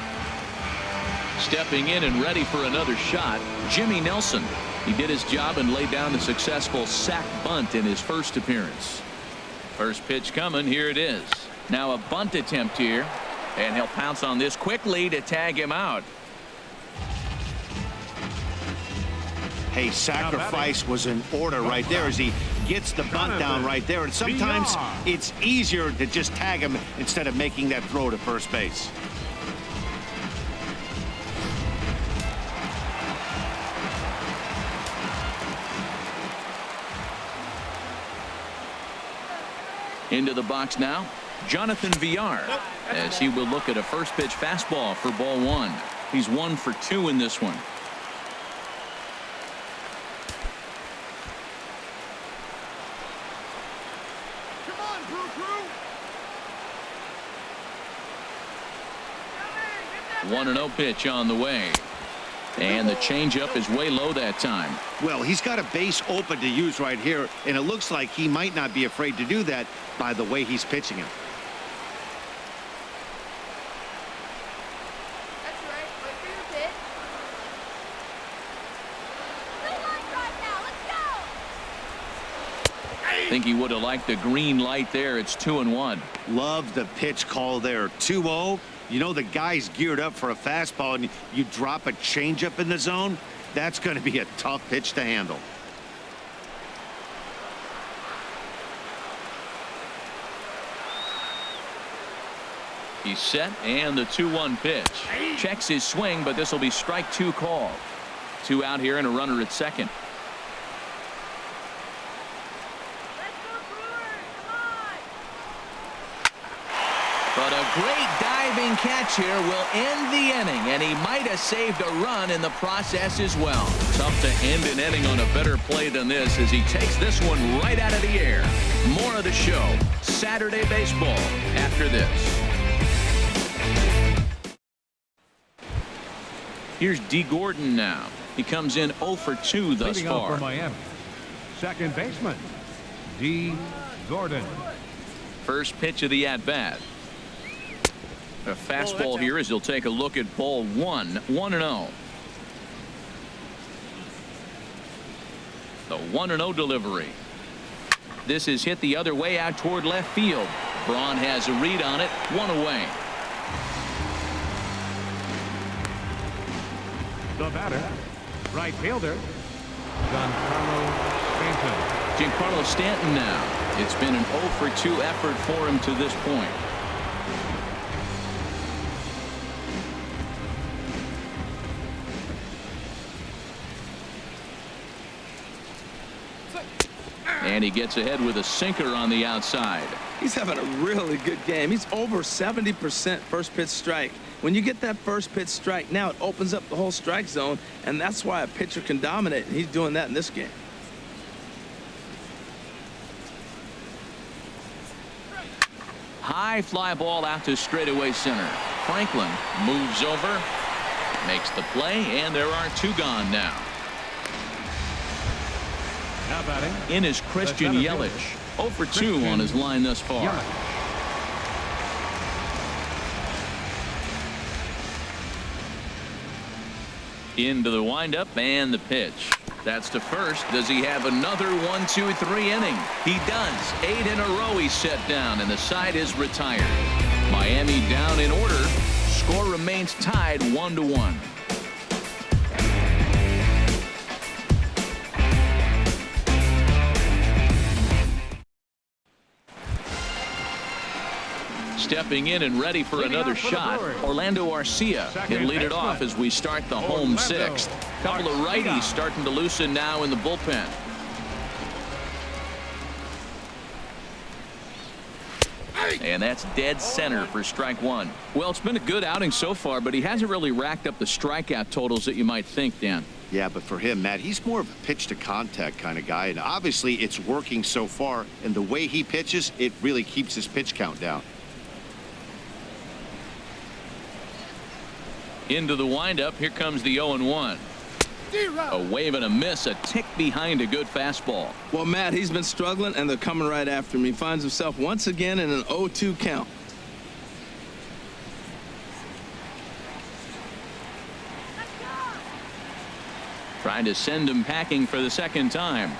Stepping in and ready for another shot, Jimmy Nelson. He did his job and laid down the successful sac bunt in his first appearance. First pitch coming. Here it is. Now a bunt attempt here, and he'll pounce on this quickly to tag him out. Hey, sacrifice was in order right there as he gets the bunt down right there. And sometimes it's easier to just tag him instead of making that throw to first base. Into the box now, Jonathan Villar, as he will look at a first pitch fastball for ball one. He's 1 for 2 in this one. Come on, Brew Crew. 1-0 pitch on the way. And the changeup is way low that time. Well, he's got a base open to use right here, and it looks like he might not be afraid to do that by the way he's pitching him. That's right. Wait for your pitch. No line drive now. Let's go. I think he would have liked the green light there. It's 2-1. Love the pitch call there. 2-0. You know the guy's geared up for a fastball, and you drop a changeup in the zone. That's going to be a tough pitch to handle. He's set, and the 2-1 pitch. Checks his swing, but this will be strike 2 called. 2 out here and a runner at second. Let's go, Brewers. Come on. But a great diving catch here will end the inning, and he might have saved a run in the process as well. Tough to end an inning on a better play than this as he takes this one right out of the air. More of the show, Saturday Baseball, after this. Here's D. Gordon now. He comes in 0 for 2 thus Leading off far. for Miami, second baseman, D. Gordon. First pitch of the at-bat. A fastball here as he'll take a look at ball 1, 1-0. The 1-0 delivery. This is hit the other way out toward left field. Braun has a read on it, 1 away. The batter, right fielder, Giancarlo Stanton now. It's been an 0 for 2 effort for him to this point. And he gets ahead with a sinker on the outside. He's having a really good game. He's over 70% first pitch strike. When you get that first pitch strike, now it opens up the whole strike zone, and that's why a pitcher can dominate, and he's doing that in this game. High fly ball out to straightaway center. Franklin moves over, makes the play, and there are 2 gone now. Now batting. In is Christian Yelich. 0 for 2 on his line thus far. Into the windup and the pitch. That's to first. Does he have another 1-2-3 inning? He does. 8 in a row he's set down, and the side is retired. Miami down in order. Score remains tied 1-1. Stepping in and ready for another shot, Orlando Arcia. He'll lead it off as we start the home 6th. Couple of righties starting to loosen now in the bullpen. And that's dead center for strike 1. Well, it's been a good outing so far, but he hasn't really racked up the strikeout totals that you might think, Dan. Yeah, but for him, Matt, he's more of a pitch to contact kind of guy, and obviously it's working so far, and the way he pitches, it really keeps his pitch count down. Into the windup. Here comes the 0-1. A wave and a miss, a tick behind a good fastball. Well, Matt, he's been struggling, and they're coming right after him. He finds himself once again in an 0-2 count. Trying to send him packing for the second time.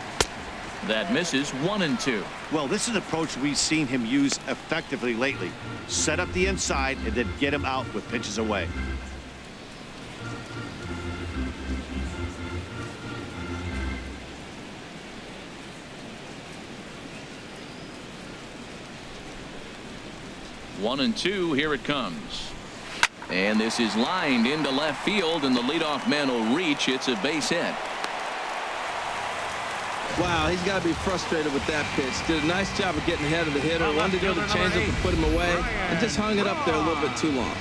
That misses. 1-2. Well, this is an approach we've seen him use effectively lately. Set up the inside and then get him out with pitches away. 1-2. Here it comes. And this is lined into left field, and the leadoff man will reach. It's a base hit. Wow, he's got to be frustrated with that pitch. Did a nice job of getting ahead of the hitter. Wanted to go to the changeup and put him away, and just hung it up there a little bit too long.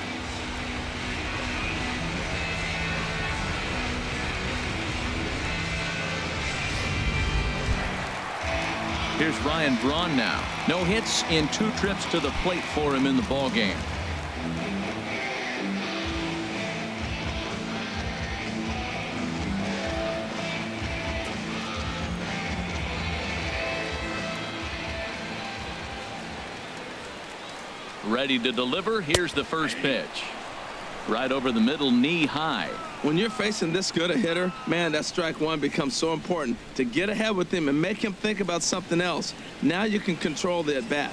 Here's Ryan Braun now. No hits in 2 trips to the plate for him in the ball game. Ready to deliver. Here's the first pitch. Right over the middle, knee high. When you're facing this good a hitter, man, that strike one becomes so important to get ahead with him and make him think about something else. Now you can control the at bat.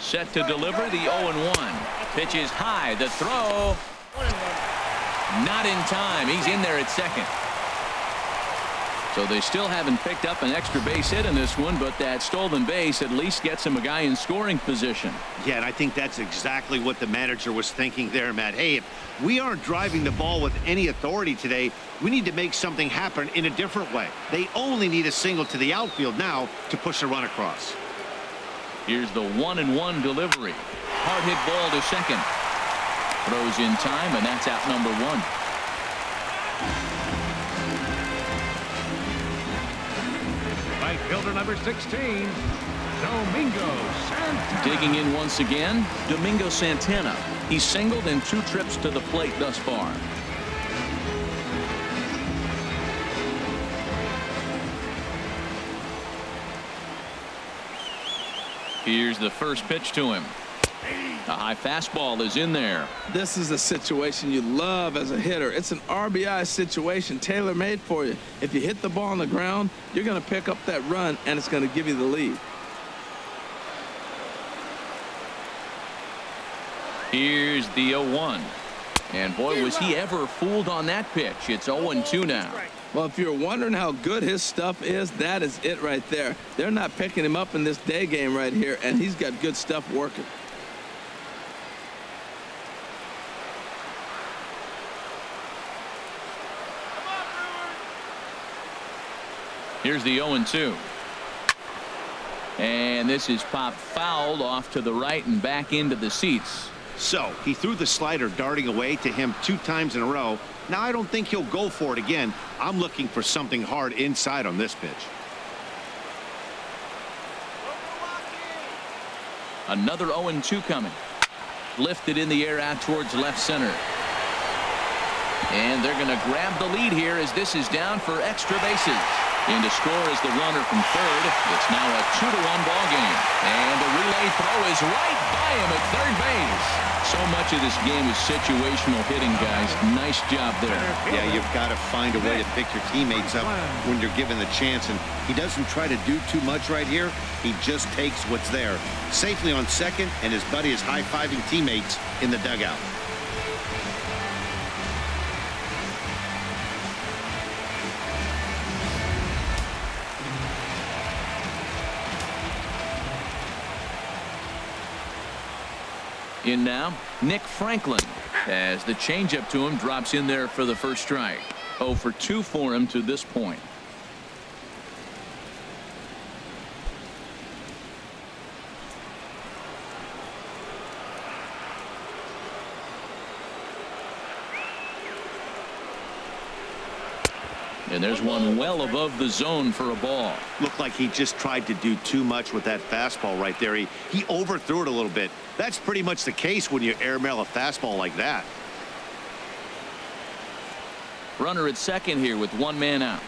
Set to deliver the 0-1. Pitch is high. The throw. Not in time. He's in there at second. So they still haven't picked up an extra base hit in this one, but that stolen base at least gets him a guy in scoring position. Yeah, and I think that's exactly what the manager was thinking there, Matt. Hey, if we aren't driving the ball with any authority today, we need to make something happen in a different way. They only need a single to the outfield now to push a run across. Here's the 1-1 delivery. Hard hit ball to second. Throws in time, and that's out number 1. Right fielder number 16, Domingo Santana. Digging in once again, Domingo Santana. He's singled in 2 trips to the plate thus far. Here's the first pitch to him. A high fastball is in there. This is a situation you love as a hitter. It's an RBI situation tailor-made for you. If you hit the ball on the ground, you're going to pick up that run, and it's going to give you the lead. Here's the 0-1. And boy, was he ever fooled on that pitch. It's 0-2 now. Well, if you're wondering how good his stuff is, that is it right there. They're not picking him up in this day game right here, and he's got good stuff working. Here's the 0-2. And this is popped fouled off to the right and back into the seats. So he threw the slider darting away to him 2 times in a row. Now I don't think he'll go for it again. I'm looking for something hard inside on this pitch. Another 0-2 coming. Lifted in the air out towards left center. And they're going to grab the lead here as this is down for extra bases. In to score is the runner from third. It's now a 2-1 ball game. And the relay throw is right by him at third base. So much of this game is situational hitting, guys. Nice job there. Yeah, you've got to find a way to pick your teammates up when you're given the chance. And he doesn't try to do too much right here. He just takes what's there. Safely on second, and his buddy is high-fiving teammates in the dugout. In now, Nick Franklin, as the changeup to him drops in there for the first strike. 0 for 2 for him to this point. And there's one well above the zone for a ball. Looked like he just tried to do too much with that fastball right there. He overthrew it a little bit. That's pretty much the case when you airmail a fastball like that. Runner at second here with 1 man out.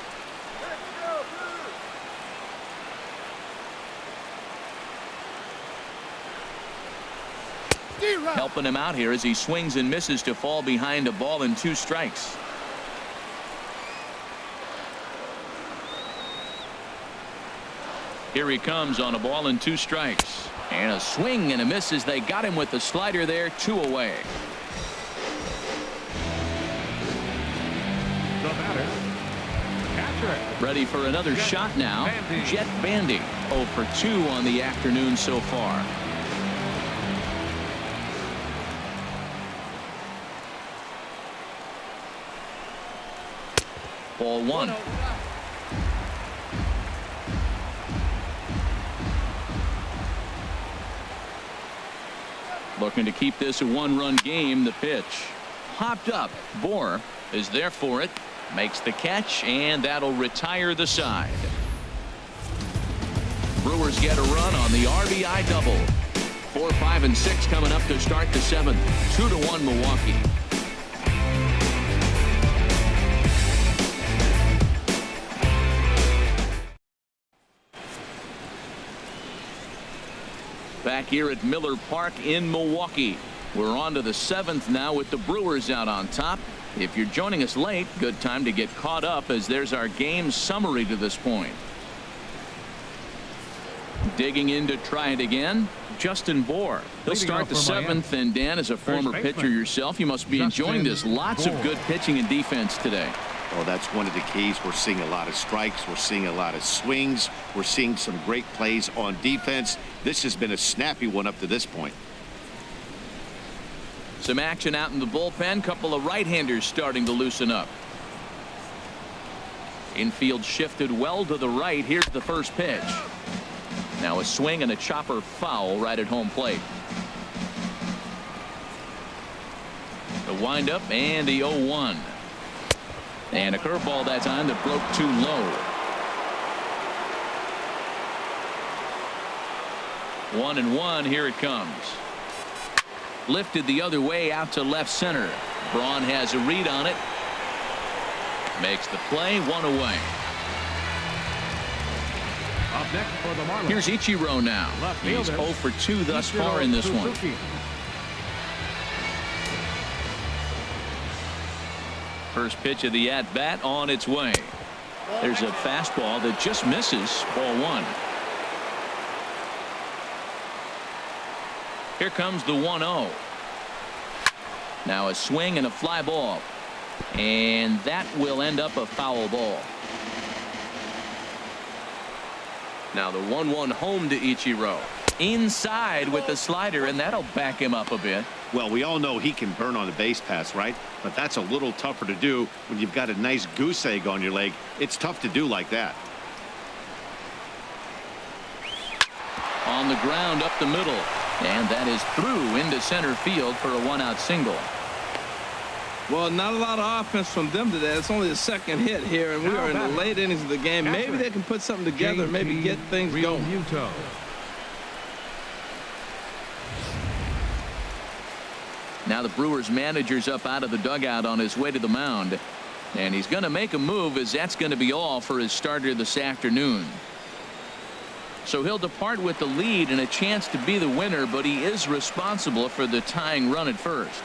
Helping him out here as he swings and misses to fall behind a ball and 2 strikes. Here he comes on a ball and 2 strikes. And a swing and a miss as they got him with the slider there, 2 away. The batter, catcher. Ready for another shot now. Jet Bandy 0 for 2 on the afternoon so far. Ball 1. Looking to keep this a one-run game. The pitch hopped up. Bohr is there for it. Makes the catch, and that'll retire the side. Brewers get a run on the RBI double. 4, 5, and 6 coming up to start the 7th. 2-1 Milwaukee. Back here at Miller Park in Milwaukee. We're on to the 7th now with the Brewers out on top. If you're joining us late, good time to get caught up as there's our game summary to this point. Digging in to try it again, Justin Bohr. He'll start the 7th, and Dan, as a former pitcher yourself, you must be enjoying this. Lots of good pitching and defense today. Well, that's one of the keys. We're seeing a lot of strikes. We're seeing a lot of swings. We're seeing some great plays on defense. This has been a snappy one up to this point. Some action out in the bullpen. Couple of right-handers starting to loosen up. Infield shifted well to the right. Here's the first pitch. Now a swing and a chopper foul right at home plate. The windup and the 0-1. And a curveball that time that broke too low. 1-1. Here it comes. Lifted the other way out to left center. Braun has a read on it. Makes the play. 1 away. Up next for the Marlins. Here's Ichiro now. He's 0 for 2 thus far in this one. First pitch of the at-bat on its way. There's a fastball that just misses. Ball 1. Here comes the 1-0. Now a swing and a fly ball. And that will end up a foul ball. Now the 1-1 home to Ichiro. Inside with the slider, and that'll back him up a bit. Well, we all know he can burn on a base pass, right? But that's a little tougher to do when you've got a nice goose egg on your leg. It's tough to do like that. On the ground up the middle. And that is through into center field for a 1-out single. Well, not a lot of offense from them today. It's only the second hit here, and we are in the late innings of the game. Maybe they can put something together, maybe get things going. Now the Brewers manager's up out of the dugout on his way to the mound. And he's going to make a move, as that's going to be all for his starter this afternoon. So he'll depart with the lead and a chance to be the winner, but he is responsible for the tying run at first.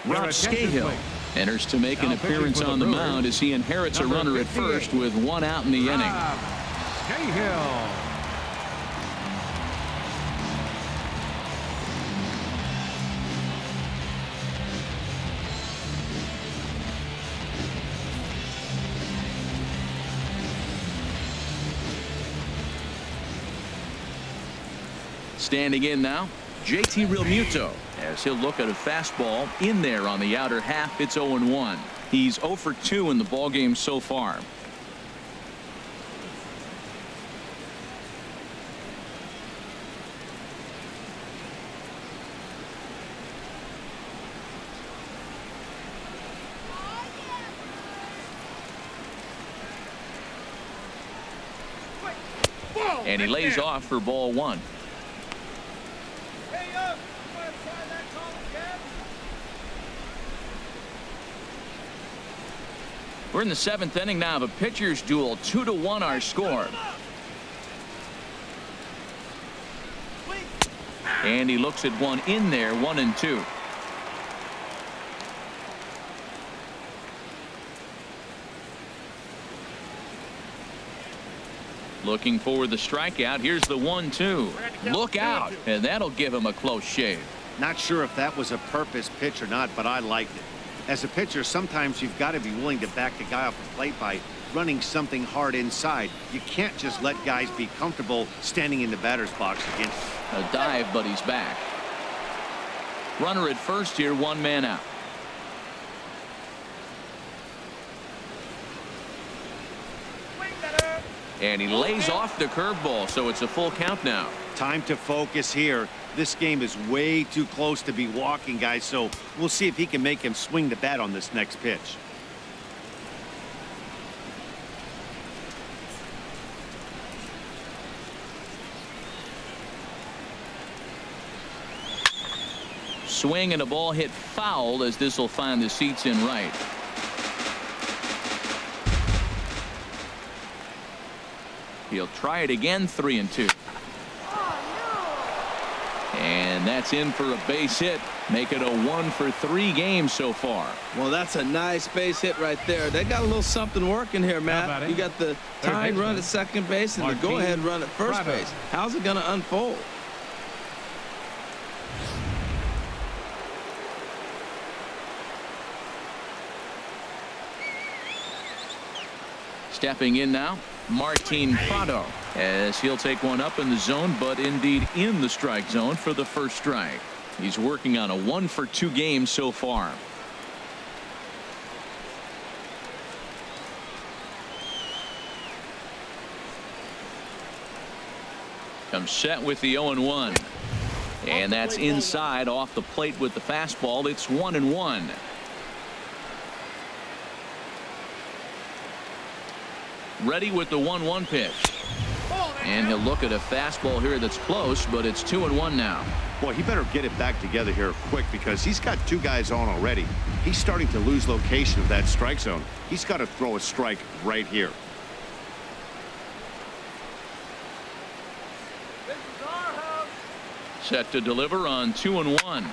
Rob Scahill enters to make an appearance on the mound as he inherits a runner at first with 1 out in the inning. Scahill. Standing in now, JT Realmuto, as he'll look at a fastball in there on the outer half. It's 0-1. He's 0 for 2 in the ballgame so far. And he lays off for ball 1. We're in the 7th inning now of a pitcher's duel. 2-1 our score. And he looks at one in there. 1-2. Looking for the strikeout. Here's the 1-2. Look out, and that'll give him a close shave. Not sure if that was a purpose pitch or not, but I liked it. As a pitcher, sometimes you've got to be willing to back the guy off the plate by running something hard inside. You can't just let guys be comfortable standing in the batter's box against. A dive, but he's back. Runner at first here, 1 man out. And he lays off the curveball, so it's a full count now. Time to focus here. This game is way too close to be walking, guys, so we'll see if he can make him swing the bat on this next pitch. Swing and a ball hit foul as this will find the seats in right. He'll try it again, 3-2. And that's in for a base hit. Make it a 1-for-3 game so far. Well, that's a nice base hit right there. They got a little something working here, Matt. You got the tying run at second base and the go-ahead run at first base. How's it going to unfold? Stepping in now, Martin Prado, as he'll take one up in the zone, but indeed in the strike zone for the first strike. He's working on a 1-for-2 game so far. Comes set with the 0-1. And that's inside off the plate with the fastball. It's 1-1. Ready with the 1-1 pitch. And he'll look at a fastball here that's close, but it's 2-1 now. Boy, he better get it back together here quick because he's got 2 guys on already. He's starting to lose location of that strike zone. He's got to throw a strike right here. Set to deliver on 2-1.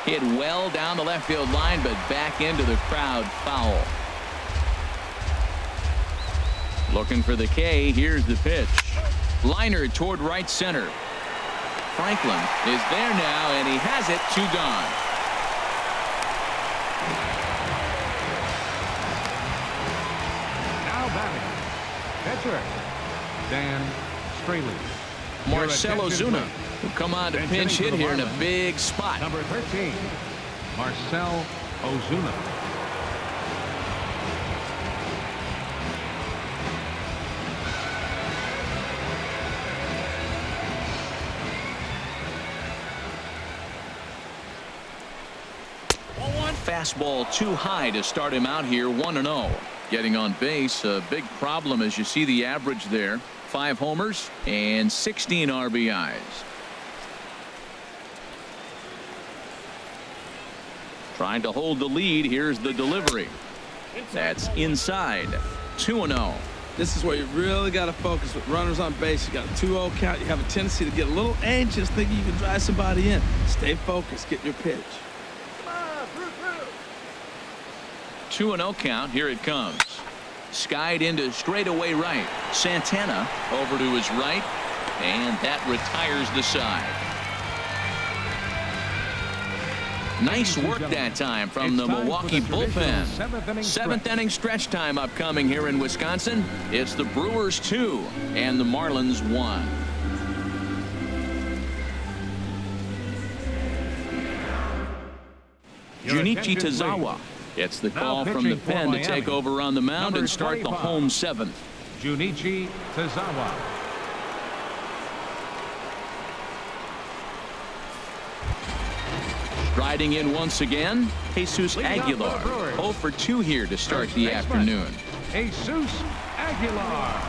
Hit well down the left field line, but back into the crowd, foul. Looking for the K. Here's the pitch. Liner toward right center. Franklin is there now, and he has it. 2 gone. Now batting, pitcher Dan Straley. Marcell Ozuna will come on to pinch hit here in a big spot. Number 13, Marcell Ozuna. Fastball too high to start him out here. 1-0. Getting on base, a big problem as you see the average there. 5 homers and 16 RBIs. Trying to hold the lead. Here's the delivery. That's inside. 2-0. This is where you really got to focus with runners on base. You got a 2-0 count. You have a tendency to get a little anxious thinking you can drive somebody in. Stay focused. Get your pitch. 2-0 count. Here it comes. Skied into straightaway right. Santana over to his right, and that retires the side. Nice work that time from the Milwaukee bullpen. 7th inning stretch time upcoming here in Wisconsin. It's the Brewers 2 and the Marlins 1. Junichi Tazawa. It's the call from the pen to take over on the mound and start the home 7th. Junichi Tazawa. Striding in once again, Jesus Aguilar. 0 for 2 here to start the afternoon. Jesus Aguilar.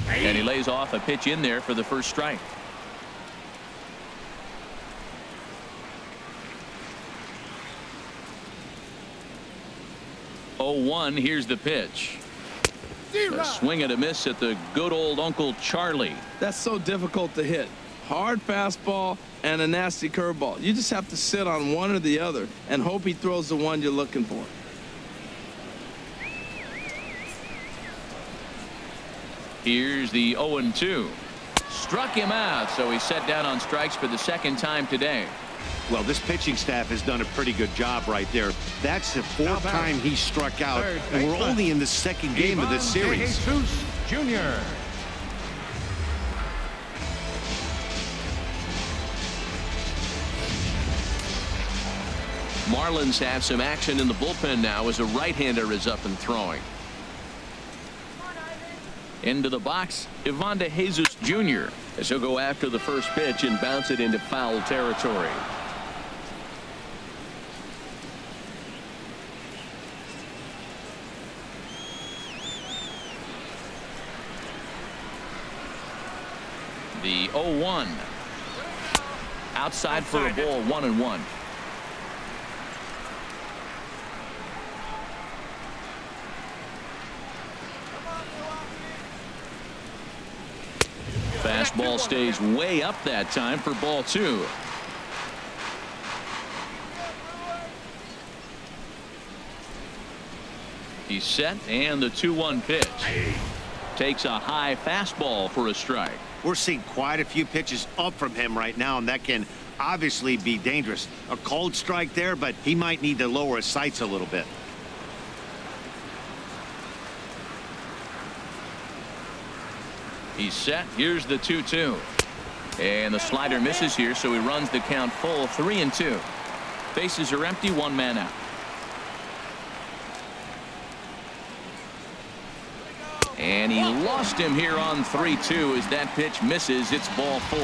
And he lays off a pitch in there for the first strike. 0-1. Here's the pitch. A swing and a miss at the good old Uncle Charlie. That's so difficult to hit. Hard fastball and a nasty curveball. You just have to sit on one or the other and hope he throws the one you're looking for. Here's the 0-2. struck him out, so he's set down on strikes for the second time today. Well, this pitching staff has done a pretty good job right there. That's the fourth time he struck out, and we're only in the second game of this series. Jesus Jr. Marlins have some action in the bullpen now as a right-hander is up and throwing. Into the box, Ivan de Jesus Jr. as he'll go after the first pitch and bounce it into foul territory. The 0-1. Outside for a ball, 1-1. Fastball stays way up that time for ball 2. He's set, and the 2-1 pitch. Takes a high fastball for a strike. We're seeing quite a few pitches up from him right now, and that can obviously be dangerous. A cold strike there, but he might need to lower his sights a little bit. He's set. Here's the 2-2. And the slider misses here, so he runs the count full, 3-2. Bases are empty, 1 man out. And he lost him here on 3-2 as that pitch misses. It's ball 4.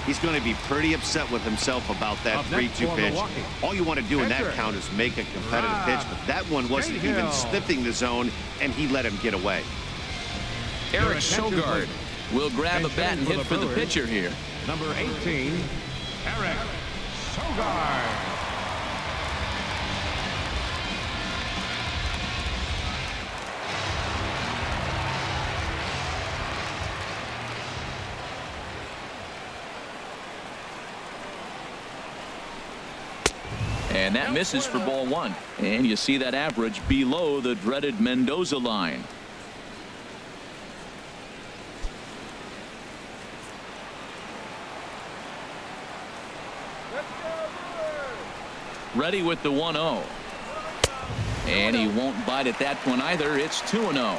He's going to be pretty upset with himself about that 3-2 pitch. All you want to do in that count is make a competitive pitch, but that one wasn't even sniffing the zone, and he let him get away. Eric Sogard will grab a bat and hit for the pitcher here. Number 18, Eric Sogard. And that misses for ball 1. And you see that average below the dreaded Mendoza line. Ready with the 1-0. And he won't bite at that one either. It's 2-0.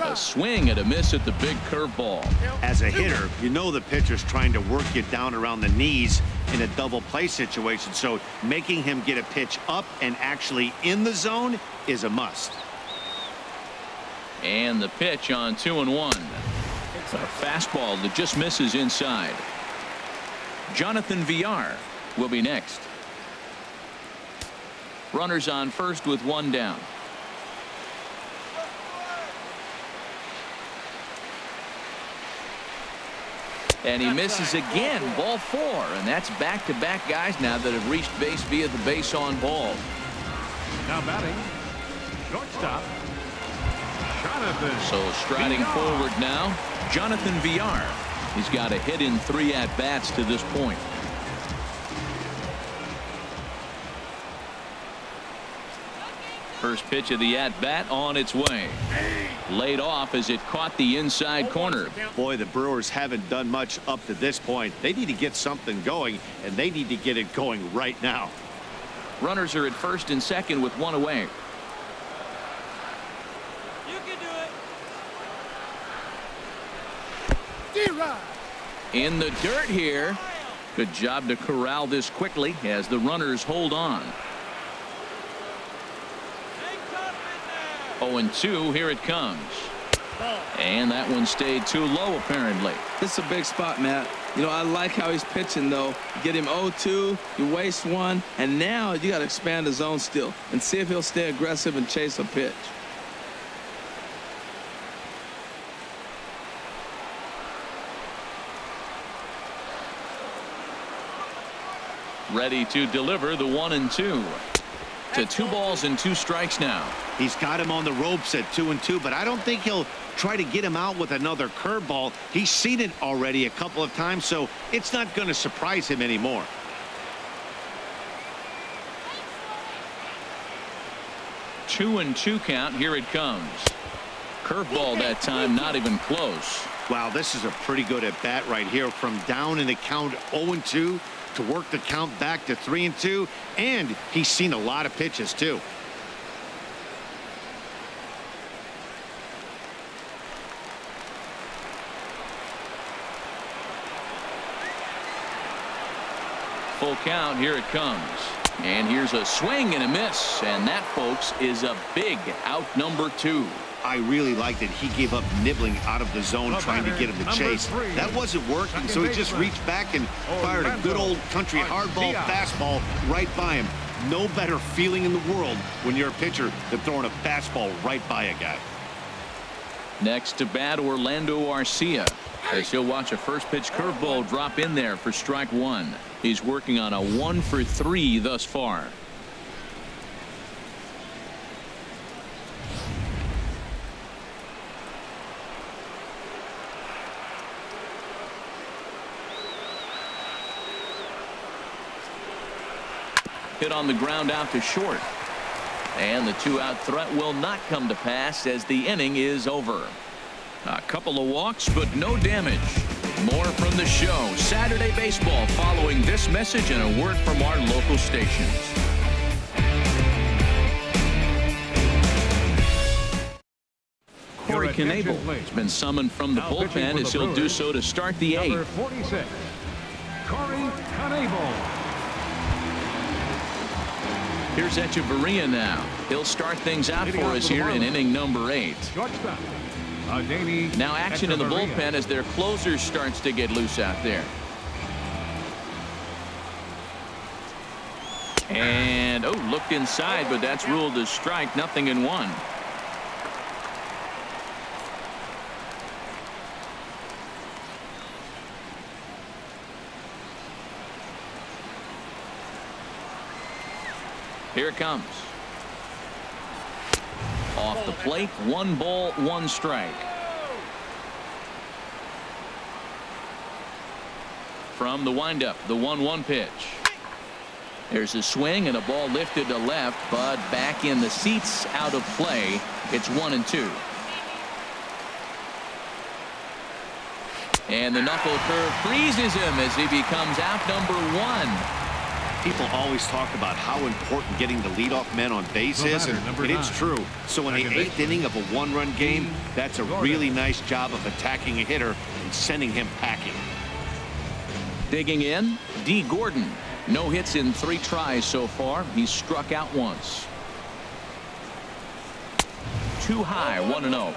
A swing and a miss at the big curveball. As a hitter, you know the pitcher's trying to work you down around the knees in a double play situation, so making him get a pitch up and actually in the zone is a must. And the pitch on 2-1. It's a fastball that just misses inside. Jonathan Villar will be next. Runners on first with 1 down. And he misses again, ball 4, and that's back-to-back guys now that have reached base via the base on ball. Now batting, shortstop, Jonathan. So striding forward now, Jonathan Villar. He's got a hit in 3 at-bats to this point. First pitch of the at-bat on its way. Laid off as it caught the inside corner. Boy, the Brewers haven't done much up to this point. They need to get something going, and they need to get it going right now. Runners are at first and second with 1 away. You can do it. In the dirt here. Good job to corral this quickly as the runners hold on. 0-2, here it comes. And that one stayed too low, apparently. This is a big spot, Matt. You know, I like how he's pitching, though. Get him 0-2, you waste 1, and now you got to expand the zone still and see if he'll stay aggressive and chase a pitch. Ready to deliver the 1-2. To 2 balls and 2 strikes now. He's got him on the ropes at 2-2, but I don't think he'll try to get him out with another curveball. He's seen it already a couple of times, so it's not going to surprise him anymore. 2-2 count. Here it comes. Curveball that time, not even close. Wow, this is a pretty good at bat right here. From down in the count 0-2 to work the count back to 3-2, and he's seen a lot of pitches too. Full count. Here it comes. And here's a swing and a miss. And that, folks, is a big out number 2. I really liked it. He gave up nibbling out of the zone trying to get him to chase. That wasn't working, so he just reached back and fired a good old country hardball fastball right by him. No better feeling in the world when you're a pitcher than throwing a fastball right by a guy. Next to bat, Orlando Arcia, as he'll watch a first pitch curveball drop in there for strike 1. He's working on a 1 for 3 thus far. Hit on the ground out to short. And the 2-out threat will not come to pass as the inning is over. A couple of walks, but no damage. More from the show. Saturday Baseball following this message and a word from our local stations. Corey Knebel has been summoned from the bullpen as he'll do so to start the 8th. Number 46, Corey Knebel. Here's Echeverria now. He'll start things out for us here in inning number 8. Shortstop, Now action in the bullpen as their closer starts to get loose out there. And looked inside, but that's ruled as strike. 0-1. Here it comes. Off the plate, 1 ball, 1 strike. From the windup, the 1-1 pitch. There's a swing and a ball lifted to left, but back in the seats, out of play. It's 1-2. And the knuckle curve freezes him as he becomes out number 1. People always talk about how important getting the leadoff man on base is, and it's true. So in the 8th inning of a 1-run game, that's a really nice job of attacking a hitter and sending him packing. Digging in, D. Gordon. No hits in 3 tries so far. He's struck out once. Too high, 1-0.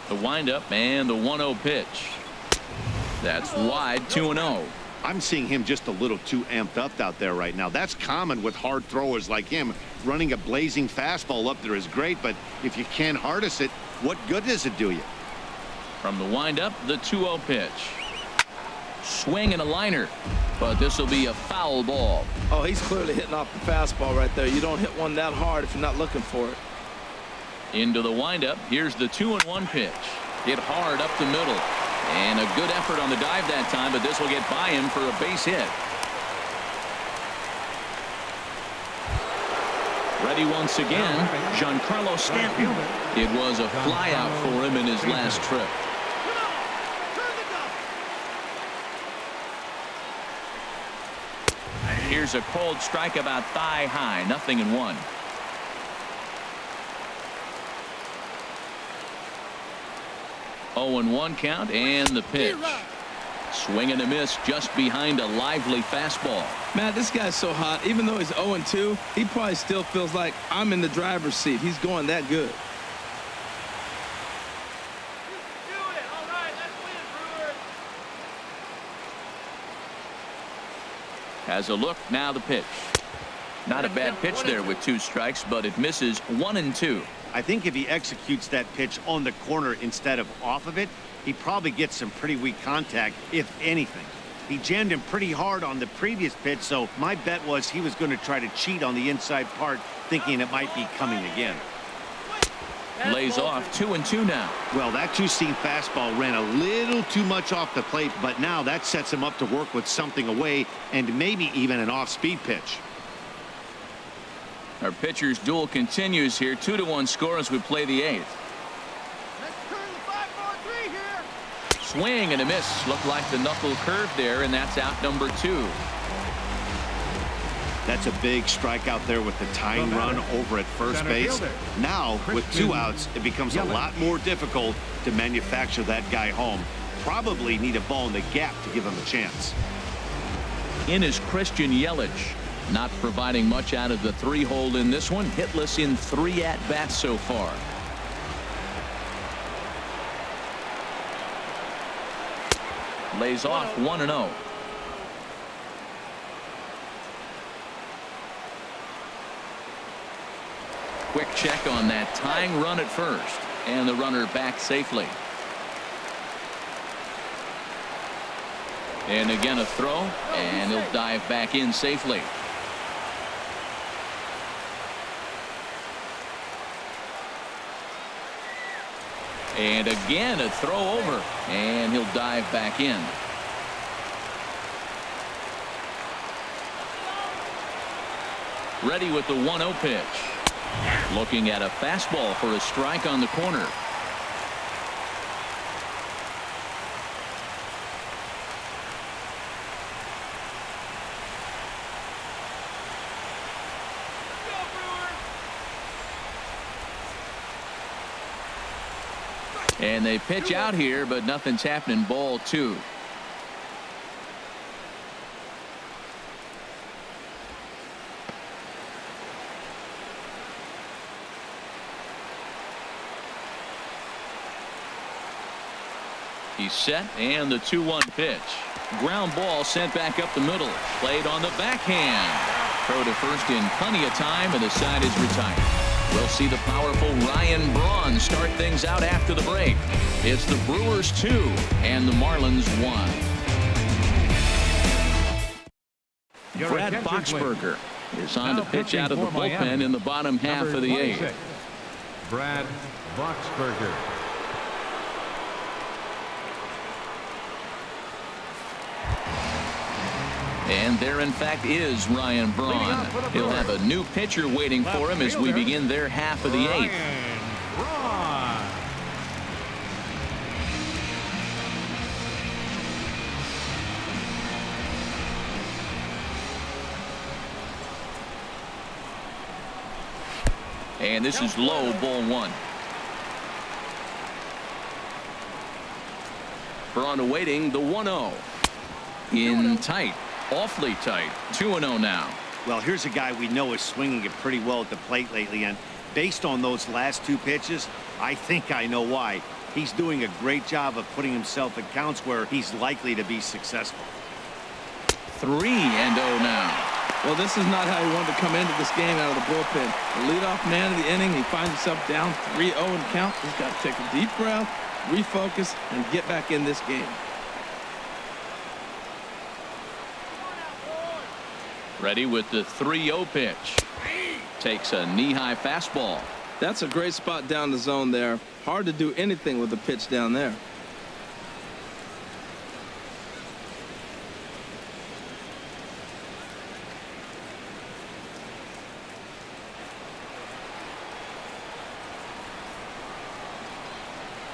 The windup and the 1-0 pitch. That's wide, 2-0. I'm seeing him just a little too amped up out there right now. That's common with hard throwers like him. Running a blazing fastball up there is great, but if you can't harness it, what good does it do you? From the windup, the 2-0 pitch. Swing and a liner, but this will be a foul ball. Oh, he's clearly hitting off the fastball right there. You don't hit one that hard if you're not looking for it. Into the windup. Here's the 2-1 pitch. Hit hard up the middle. And a good effort on the dive that time, but this will get by him for a base hit. Ready once again, Giancarlo Stanton. It was a flyout for him in his last trip. Here's a cold strike about thigh high. 0-1. Oh, and 1 count, and the pitch. Swing and a miss just behind a lively fastball. Man, this guy's so hot. Even though he's 0-2, he probably still feels like I'm in the driver's seat. He's going that good. Do it. All right, let's win, Brewers. Has a look, now the pitch. Not a bad pitch there with 2 strikes, but it misses 1-2. I think if he executes that pitch on the corner instead of off of it, he probably gets some pretty weak contact, if anything. He jammed him pretty hard on the previous pitch, so my bet was he was going to try to cheat on the inside part, thinking it might be coming again. Lays off 2-2 now. Well, that two-seam fastball ran a little too much off the plate, but now that sets him up to work with something away and maybe even an off-speed pitch. Our pitcher's duel continues here. 2-1 score as we play the 8th. Let's turn the 5-4-3 here. Swing and a miss. Looked like the knuckle curve there, and that's out number 2. That's a big strikeout there with the tying run over at first base. Now, with 2 outs, it becomes a lot more difficult to manufacture that guy home. Probably need a ball in the gap to give him a chance. In is Christian Yelich. Not providing much out of the 3-hole in this one. Hitless in 3 at-bats so far. Lays off 1-0. Quick check on that tying run at first, and the runner back safely. And again a throw, and he'll dive back in safely. And again a throw over, and he'll dive back in. Ready with the 1-0 pitch. Looking at a fastball for a strike on the corner. And they pitch out here, but nothing's happening. Ball 2. He's set, and the 2-1 pitch. Ground ball sent back up the middle. Played on the backhand. Throw to first in plenty of time, and the side is retired. We'll see the powerful Ryan Braun start things out after the break. It's the Brewers 2 and the Marlins 1. Brad Boxberger is on to pitch out of the bullpen in the bottom half of the 8th. Brad Boxberger. And there, in fact, is Ryan Braun. He'll have a new pitcher waiting for him as we begin their half of the 8th. And this is low, ball 1. Braun awaiting the 1-0. In tight. Awfully tight. 2-0 now. Well, here's a guy we know is swinging it pretty well at the plate lately, and based on those last 2 pitches, I think I know why. He's doing a great job of putting himself in counts where he's likely to be successful. 3-0 now. Well, this is not how he wanted to come into this game out of the bullpen. The leadoff man of the inning, he finds himself down 3-0 in count. He's got to take a deep breath, refocus, and get back in this game. Ready with the 3-0 pitch. Takes a knee-high fastball. That's a great spot down the zone there. Hard to do anything with the pitch down there.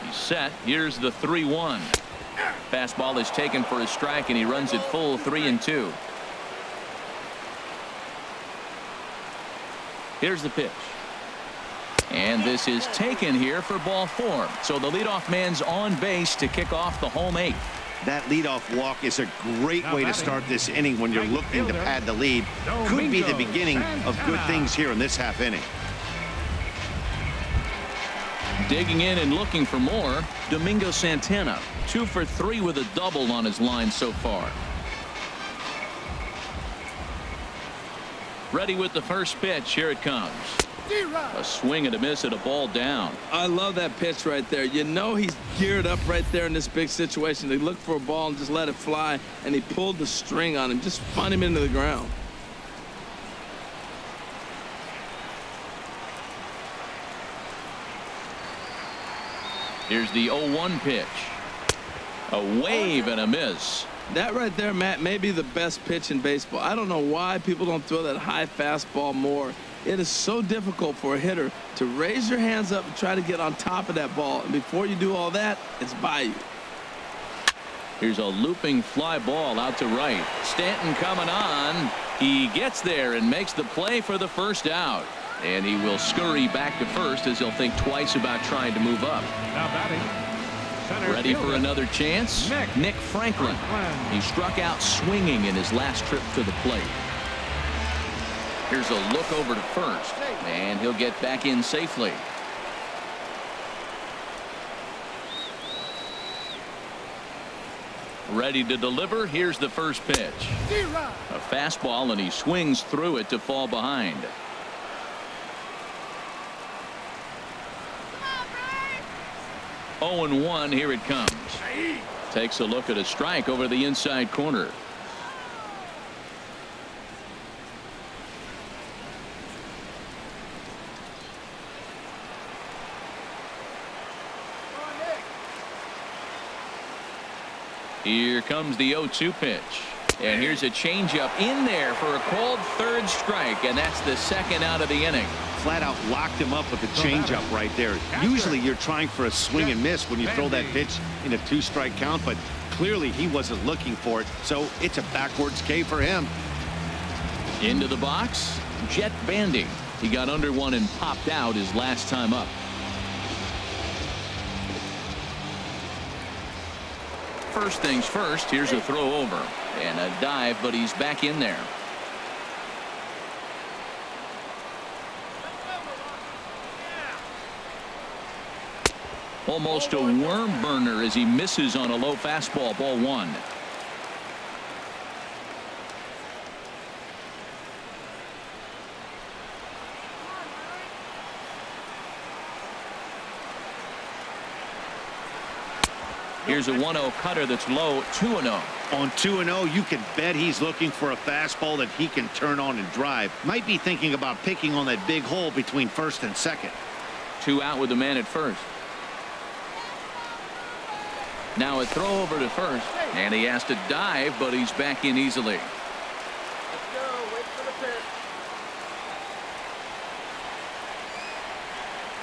He's set. Here's the 3-1. Fastball is taken for a strike, and he runs it full 3-2. Here's the pitch. And this is taken here for ball 4. So the leadoff man's on base to kick off the home 8th. That leadoff walk is a great way to start this inning when you're looking to pad the lead. Could be the beginning of good things here in this half inning. Digging in and looking for more, Domingo Santana. 2 for 3 with a double on his line so far. Ready with the first pitch. Here it comes. A swing and a miss at a ball down. I love that pitch right there. You know he's geared up right there in this big situation. They look for a ball and just let it fly, and he pulled the string on him. Just find him into the ground. Here's the 0-1 pitch. A wave and a miss. That right there, Matt, may be the best pitch in baseball. I don't know why people don't throw that high fastball more. It is so difficult for a hitter to raise your hands up and try to get on top of that ball. And before you do all that, it's by you. Here's a looping fly ball out to right. Stanton coming on. He gets there and makes the play for the first out. And he will scurry back to first as he'll think twice about trying to move up. Now batting. Center Ready for fielder. another chance? Nick Franklin. He struck out swinging in his last trip to the plate. Here's a look over to first, and he'll get back in safely. Ready to deliver. Here's the first pitch. A fastball, and he swings through it to fall behind. 0-1. Here it comes. Takes a look at a strike over the inside corner. Here comes the 0-2 pitch. And here's a changeup in there for a called third strike, and that's the second out of the inning. Flat out locked him up with a changeup right there. Usually you're trying for a swing and miss when you throw that pitch in a 2-strike count, but clearly he wasn't looking for it, so it's a backwards K for him. Into the box, Jet Bandy. He got under one and popped out his last time up. First things first, here's a throw over and a dive, but he's back in there. Almost a worm burner as he misses on a low fastball. Ball 1. Here's a 1-0 cutter that's low. 2-0. On 2-0, you can bet he's looking for a fastball that he can turn on and drive. Might be thinking about picking on that big hole between first and second. 2 out with the man at first. Now a throw over to first, and he has to dive, but he's back in easily.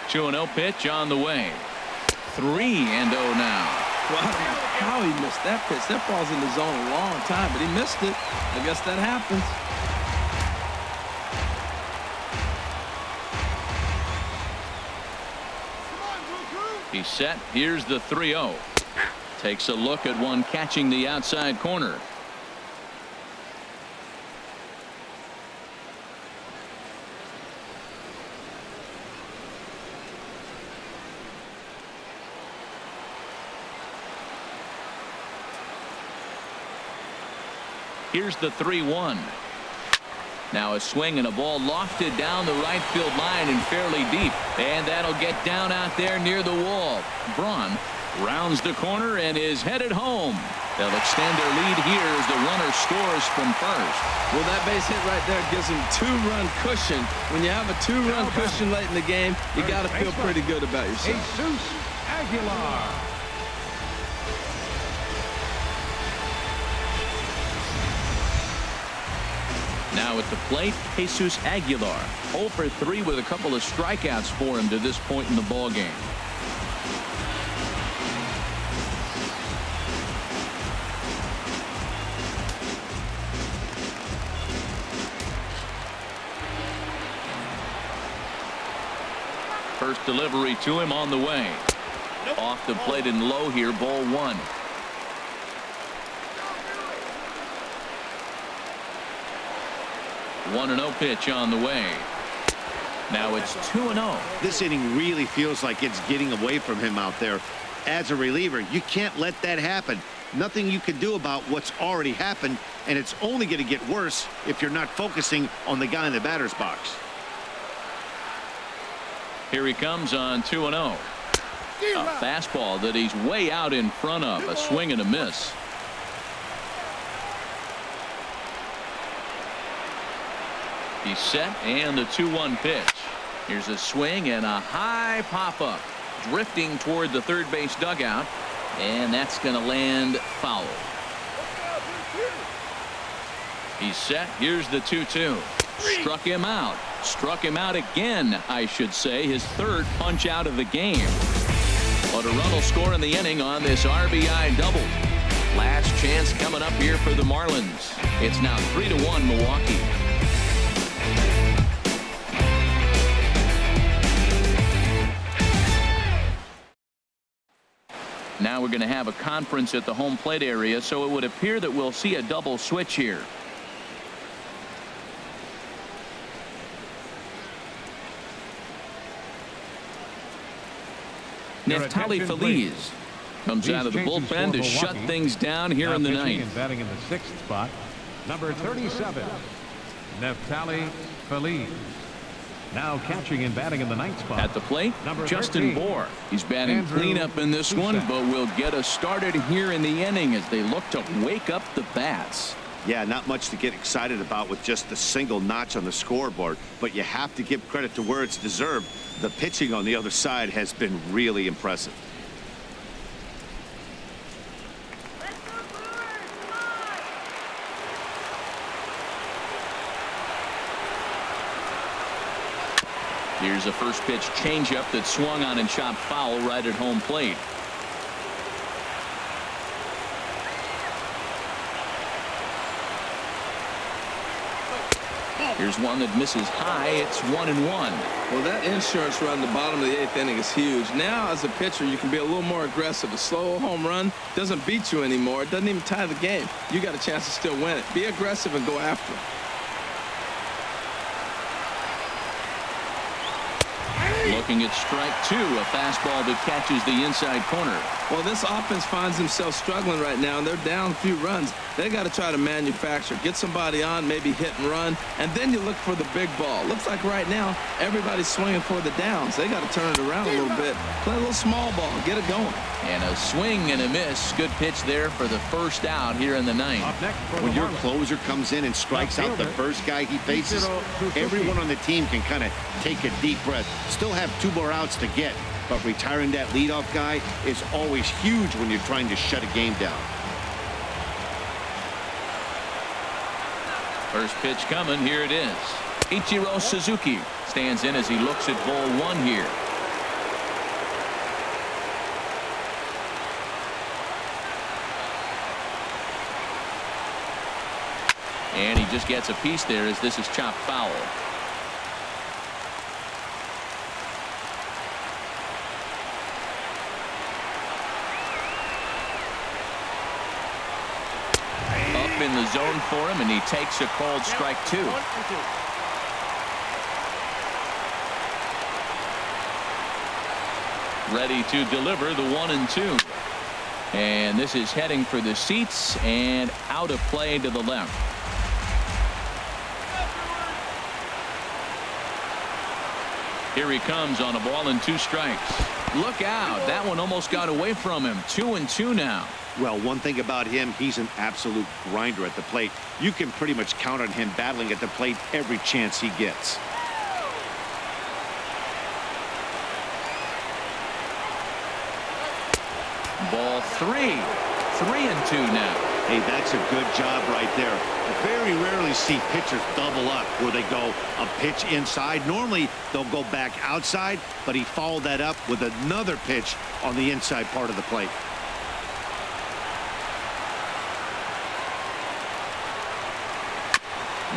2-0 pitch on the way. 3-0 now. Well, I don't know how he missed that pitch. That ball's in the zone a long time, but he missed it. I guess that happens. He's set. Here's the 3-0. Takes a look at one catching the outside corner. Here's the 3-1. Now a swing and a ball lofted down the right field line and fairly deep. And that'll get down out there near the wall. Braun rounds the corner and is headed home. They'll extend their lead here as the runner scores from first. Well, that base hit right there gives him 2-run cushion. When you have a 2-run cushion late in the game, you got to feel pretty good about yourself. Jesus Aguilar. Now at the plate, Jesus Aguilar. 0 for 3 with a couple of strikeouts for him to this point in the ball game. First delivery to him on the way. Off the plate and low here, ball 1. One 1-0 pitch on the way. Now it's 2-0. This inning really feels like it's getting away from him out there. As a reliever, you can't let that happen. Nothing you can do about what's already happened, and it's only going to get worse if you're not focusing on the guy in the batter's box. Here he comes on 2-0. A fastball that he's way out in front of. A swing and a miss. He's set, and the 2-1 pitch. Here's a swing and a high pop-up. drifting toward the third base dugout, and that's going to land foul. He's set. Here's the 2-2. Struck him out. Struck him out again, I should say. His third punch out of the game. But a run will score in the inning on this RBI double. Last chance coming up here for the Marlins. It's now 3-1 Milwaukee. Now we're going to have a conference at the home plate area, so it would appear that we'll see a double switch here. Neftali Feliz comes out of the bullpen to shut things down here in the ninth. And batting in the sixth spot, number 37, Neftali Feliz. Now catching and batting in the ninth spot. At the plate, number Justin 13, Bohr. He's batting Andrew cleanup in this one, but will get us started here in the inning as they look to wake up the bats. Yeah, not much to get excited about with just a single notch on the scoreboard, but you have to give credit to where it's deserved. The pitching on the other side has been really impressive. Let's go, Brewers! Come on! Here's a first pitch changeup that swung on and chopped foul right at home plate. Here's one that misses high. It's 1-1. Well, that insurance run in the bottom of the eighth inning is huge. Now, as a pitcher, you can be a little more aggressive. A slow home run doesn't beat you anymore. It doesn't even tie the game. You got a chance to still win it. Be aggressive and go after it. Looking at strike two, a fastball that catches the inside corner. Well, this offense finds themselves struggling right now, and they're down a few runs. They got to try to manufacture, get somebody on, maybe hit and run, and then you look for the big ball. Looks like right now everybody's swinging for the downs. They got to turn it around a little bit, play a little small ball, get it going. And a swing and a miss. Good pitch there for the first out here in the ninth. Up next for When the your Marlins, closer comes in and strikes out the first guy he faces, everyone on the team can kind of take a deep breath. Still have 2 more outs to get, but retiring that leadoff guy is always huge when you're trying to shut a game down. First pitch coming. Here it is. Ichiro Suzuki stands in as he looks at ball one here. And he just gets a piece there as this is chopped foul. Up in the zone for him, and he takes a called strike two. Ready to deliver the 1-2. And this is heading for the seats and out of play to the left. Here he comes on a ball and 2 strikes. Look out. That one almost got away from him. 2-2 now. Well, one thing about him, he's an absolute grinder at the plate. You can pretty much count on him battling at the plate every chance he gets. Ball 3. 3-2 now. Hey, that's a good job right there. I very rarely see pitchers double up where they go a pitch inside. Normally, they'll go back outside, but he followed that up with another pitch on the inside part of the plate.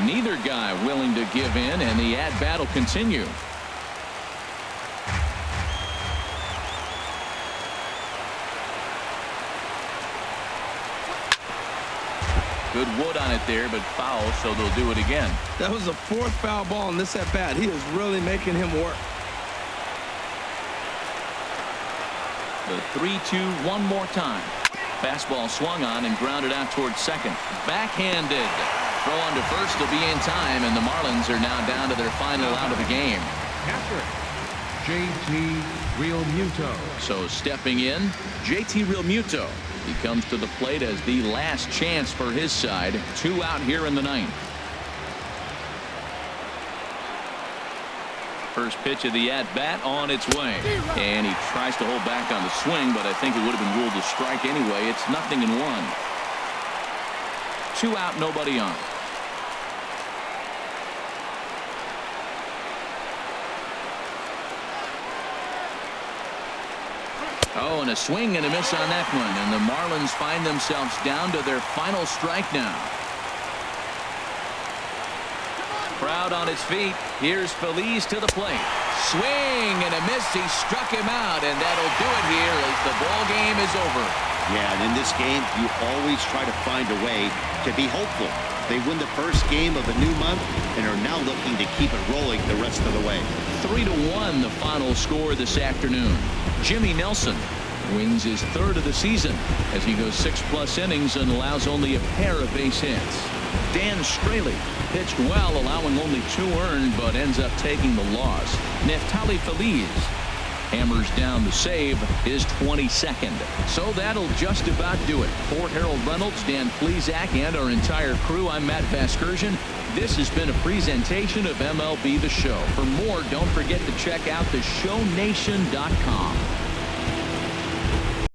Neither guy willing to give in, and the at-bat will continue. Good wood on it there, but foul, so they'll do it again. That was the 4th foul ball in this at-bat. He is really making him work. The 3-2 one more time. Fastball swung on and grounded out towards second. Backhanded. Throw on to first to be in time, and the Marlins are now down to their final out of the game. catcher, JT Realmuto. So stepping in, JT Realmuto. He comes to the plate as the last chance for his side. 2 out here in the ninth. First pitch of the at-bat on its way. And he tries to hold back on the swing, but I think it would have been ruled a strike anyway. It's 0-1. 2 out, nobody on. Oh, and a swing and a miss on that one. And the Marlins find themselves down to their final strike now. Crowd on its feet. Here's Feliz to the plate. Swing and a miss. He struck him out, and that'll do it here as the ball game is over. Yeah, and in this game, you always try to find a way to be hopeful. They win the first game of the new month and are now looking to keep it rolling the rest of the way. 3-1 the final score this afternoon. Jimmy Nelson wins his 3rd of the season as he goes 6+ innings and allows only a pair of base hits. Dan Straley pitched well, allowing only 2 earned, but ends up taking the loss. Neftali Feliz hammers down the save, his 22nd. So that'll just about do it. For Harold Reynolds, Dan Plesac, and our entire crew, I'm Matt Vasgersian. This has been a presentation of MLB The Show. For more, don't forget to check out theshownation.com.